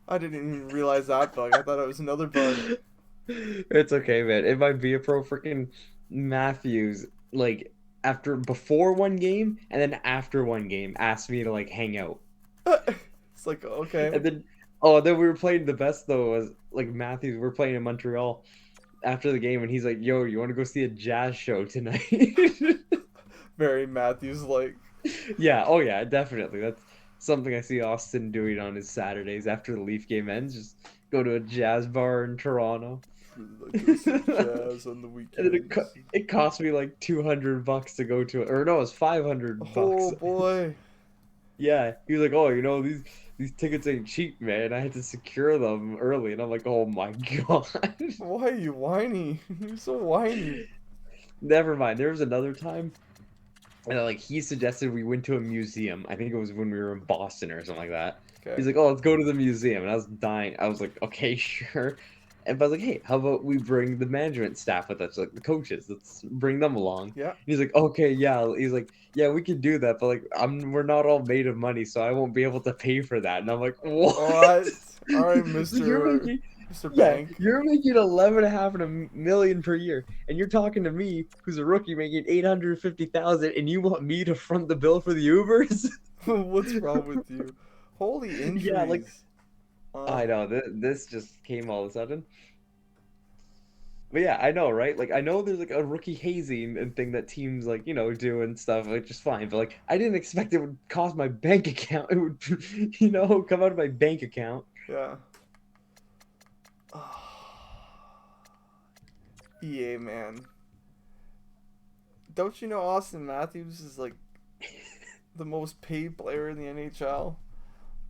I didn't even realize that bug. I thought it was another bug. It's okay, man. It might be a pro freaking Matthews. Like before one game and then after one game, asked me to like hang out. It's like okay. And then we were playing the best though was like Matthews. We're playing in Montreal after the game, and he's like, "Yo, you want to go see a jazz show tonight?" Very Matthews like. Yeah. Oh yeah, definitely. That's something I see Austin doing on his Saturdays after the Leaf game ends. Just go to a jazz bar in Toronto. Jazz on the weekend. And then it cost me like $200 to go to it, or no, it was $500. Oh boy. Yeah, he was like, "Oh, you know these tickets ain't cheap, man. I had to secure them early," and I'm like, "Oh my god." Why are you whiny? You're so whiny. Never mind. There was another time, and like he suggested we went to a museum. I think it was when we were in Boston or something like that. Okay. He's like, "Oh, let's go to the museum," and I was dying. I was like, "Okay, sure." And I was like, "Hey, how about we bring the management staff with us, like the coaches? Let's bring them along." Yeah. He's like, "Okay, yeah." He's like, "Yeah, we can do that, but like, we're not all made of money, so I won't be able to pay for that." And I'm like, "What?" All right, Mr. Bank. You're making 11.5 million per year, and you're talking to me, who's a rookie, making 850,000, and you want me to front the bill for the Ubers? What's wrong with you? Holy injuries. Yeah, like. I know, this just came all of a sudden. But yeah, I know, right? Like, I know there's like a rookie hazing and thing that teams like, do and stuff, like just fine. But like, I didn't expect it would cost my bank account. It would, come out of my bank account. Yeah. EA, man. Don't you know Austin Matthews is like the most paid player in the NHL?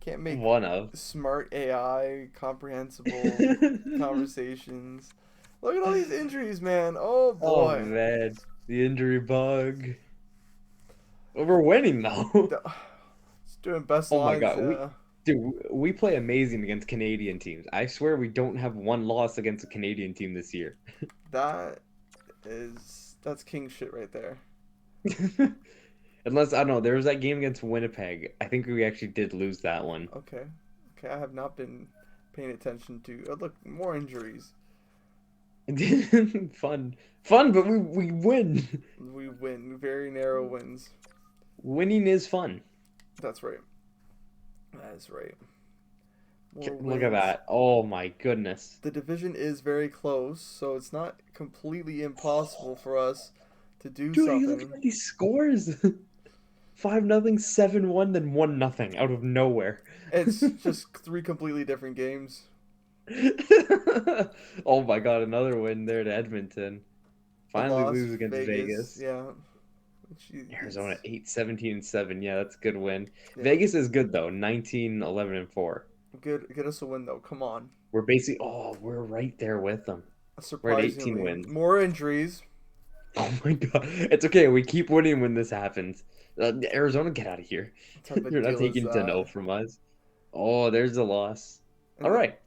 Can't make One of. smart AI, comprehensible conversations. Look at all these injuries, man. Oh Oh boy. man, the injury bug. Well, we're winning though. It's doing best Oh my lines, God, yeah. we play amazing against Canadian teams. I swear we don't have one loss against a Canadian team this year. That's king shit right there. Unless, I don't know, there was that game against Winnipeg. I think we actually did lose that one. Okay. Okay, I have not been paying attention to. Oh, look, more injuries. Fun. Fun, but we win. We win. Very narrow wins. Winning is fun. That's right. That is right. More Look at wins. that. Oh my goodness. The division is very close, so it's not completely impossible for us to do Dude, are you looking something. at these scores? 5-0, 7-1, then 1-0 out of nowhere. It's just three completely different games. Oh my God, another win there to Edmonton. A Finally loss, lose against Vegas. Yeah. Jeez. Arizona 8-17-7. Yeah, that's a good win. Yeah. Vegas is good though, 19-11-4. Get us a win though. Come on. We're right there with them. We're at 18 Surprisingly, wins. more injuries. Oh my God. It's okay. We keep winning when this happens. Arizona, get out of here. What type of You're not deal is taking 10-0 that? from us. Oh, there's a loss. And All right.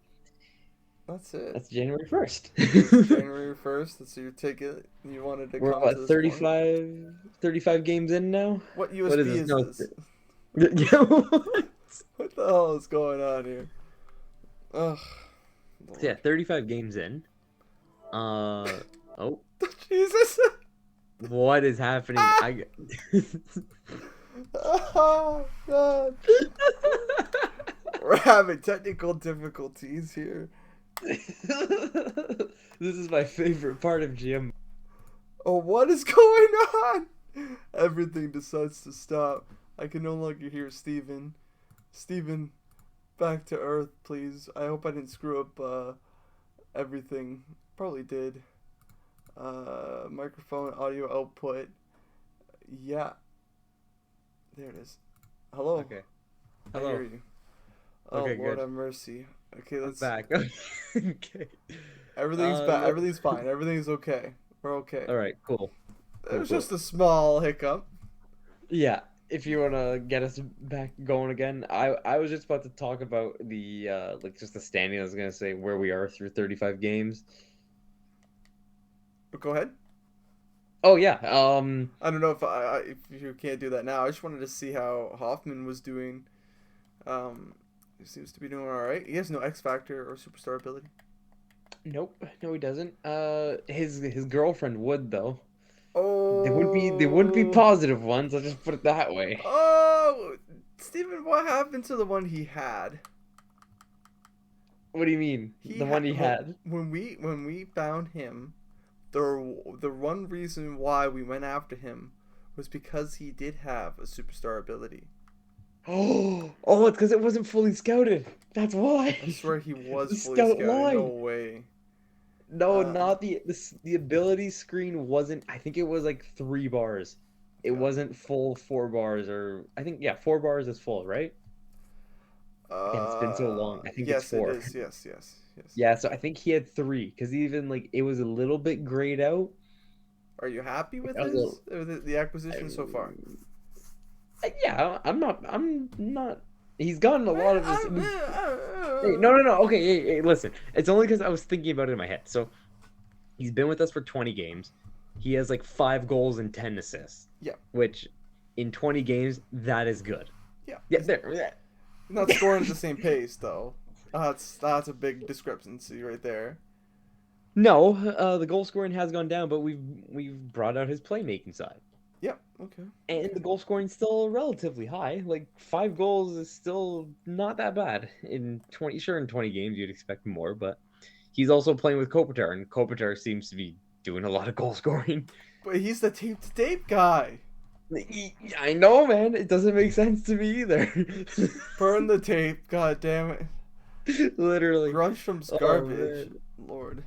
That's it. That's January 1st. It's January 1st. That's your ticket. You wanted to We're come what, to this point. 35 games in now? What What USB is is No, this? Yeah, what? What the hell is going on here? Ugh. Yeah, 35 games in. Oh, Jesus. what is happening? Oh, God. We're having technical difficulties here. This is my favorite part of GM. Oh, what is going on? Everything decides to stop. I can no longer hear Steven. Steven, back to Earth, please. I hope I didn't screw up everything. Probably did. Microphone, audio output. Yeah. There it is. Hello. Okay. I Hello. hear you. Oh, Okay, Lord good. have mercy. Okay, I'm let's. back. Okay. Everything's back. let- Everything's fine. Everything's okay. We're okay. All right, cool. It was cool. just a small hiccup. Yeah, if you want to get us back going again, I was just about to talk about the like just the standing. I was gonna say where we are through 35 games. But go ahead. Oh yeah, I don't know if you can't do that now. I just wanted to see how Hoffman was doing. He seems to be doing all right. He has no X factor or superstar ability. nope, no he doesn't. His girlfriend would though. Oh. They wouldn't be positive ones. I'll just put it that way. Oh, Steven, what happened to the one he had? What do you mean? The one he had? When we found him, the one reason why we went after him was because he did have a superstar ability. Oh, it's because it wasn't fully scouted. That's why. I swear he was The fully scout scouted. line. No way. No, not the ability screen wasn't. I think it was like 3 bars. It Okay. wasn't full 4 bars, or I think 4 bars is full, right? Again, it's been so long. I think yes, it's 4. it is. Yes. Yeah, so I think he had 3 because even like it was a little bit grayed out. Are you happy with That was this? Or the acquisition so far? Yeah, I'm not. He's gotten a lot of his. Hey, No. no. Okay, hey, listen. It's only because I was thinking about it in my head. So he's been with us for 20 games. He has like 5 goals and 10 assists. Yeah. Which, in 20 games, that is good. Yeah. Yeah, there. Yeah. Not scoring at the same pace though. That's a big discrepancy right there. No, the goal scoring has gone down, but we've brought out his playmaking side, Yeah. Okay. and the goal scoring still relatively high. Like 5 goals is still not that bad in 20. Sure, in 20 games you'd expect more, but he's also playing with Kopitar, and Kopitar seems to be doing a lot of goal scoring. But he's the tape to tape guy. I know, man. It doesn't make sense to me either. Burn the tape. God damn it. Literally. Grunstrom's Oh, garbage. man. Lord.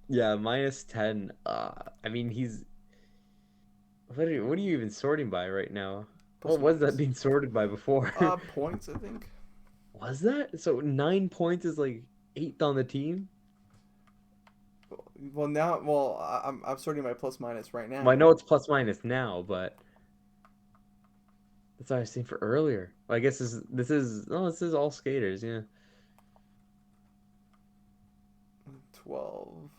Yeah, -10. I mean, he's what are you even sorting by right now? Plus What was that minus. being sorted by before? Points, I think. Was that? So 9 points is like eighth on the team? Well, now, well, I'm sorting my plus minus right Well, I now. know it's plus minus now, but that's what I was saying for earlier. Well, I guess this is all skaters, yeah. 12.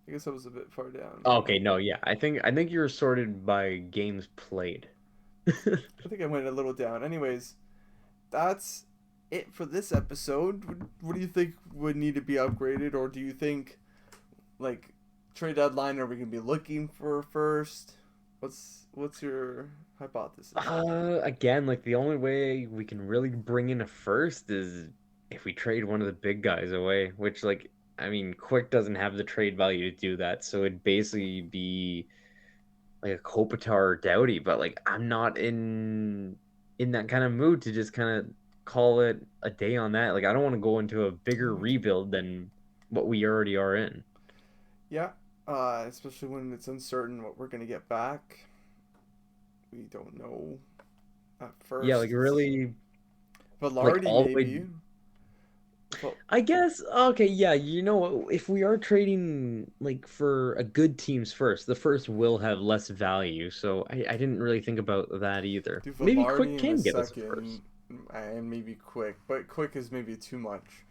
I guess I was a bit far down. Okay, no, yeah. I think you're sorted by games played. I think I went a little down. Anyways, that's it for this episode. What do you think would need to be upgraded, or do you think like trade deadline are we gonna be looking for first? What's your hypothesis? Again, like the only way we can really bring in a first is if we trade one of the big guys away, which like I mean, Quick doesn't have the trade value to do that, so it'd basically be like a Kopitar or Doughty, but like I'm not in that kind of mood to just kind of call it a day on that. Like I don't want to go into a bigger Mm, rebuild than what we already are in. yeah, especially when it's uncertain what we're gonna get back. We don't know at Yeah, first. like really like Velarde all the way maybe. But I guess okay, yeah, you know what, if we are trading like for a good teams first, the first will have less value. So I didn't really think about that either. do Maybe Velarde Quick in the can get us a second, first. and maybe Quick, but Quick is maybe too much.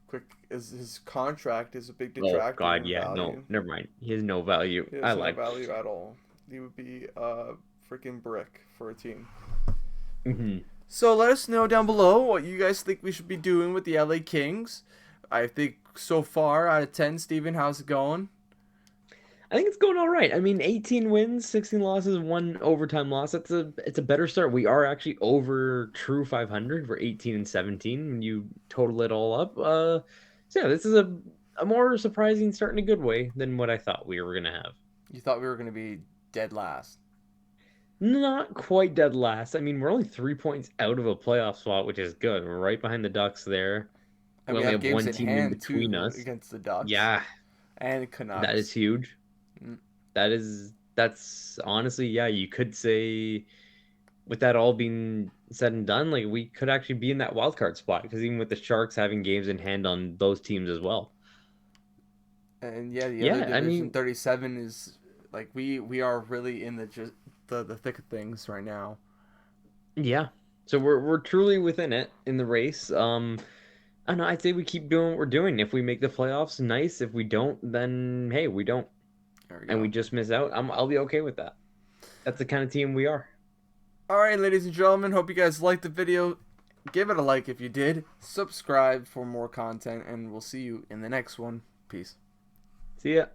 Quick is his contract is a big Oh detractor God, in yeah, no, value. never mind. He has no value. He I has no lied. value at all. He would be a freaking brick for a team. Hmm. So let us know down below what you guys think we should be doing with the LA Kings. I think so far out of 10, Steven, how's it going? I think it's going all right. I mean, 18 wins, 16 losses, one overtime loss. It's a better start. We are actually over true 500. We're 18 and 17 when you total it all up. So yeah, this is a more surprising start in a good way than what I thought we were gonna have. You thought we were going to be dead last. Not quite dead last. I mean, we're only 3 points out of a playoff spot, which is good. We're right behind the Ducks there. And We we only have have games one in team in hand, between too, us. against the Ducks Yeah, and that is Canucks. huge. Mm. That's honestly, yeah, you could say with that all being said and done, like we could actually be in that wild card spot because even with the Sharks having games in hand on those teams as well. And yeah, the other Yeah, I division, mean, 37, is like we are really in the thick of things right now. yeah. So we're truly within it in the race. I don't know, I'd say we keep doing what we're doing. If we make the playoffs, nice. If we don't, then hey, we don't, There we and we go. just miss out. I'll be okay with that. That's the kind of team we are. All right, ladies and gentlemen, hope you guys liked the video. Give it a like if you did. Subscribe for more content, and we'll see you in the next one. Peace. See ya.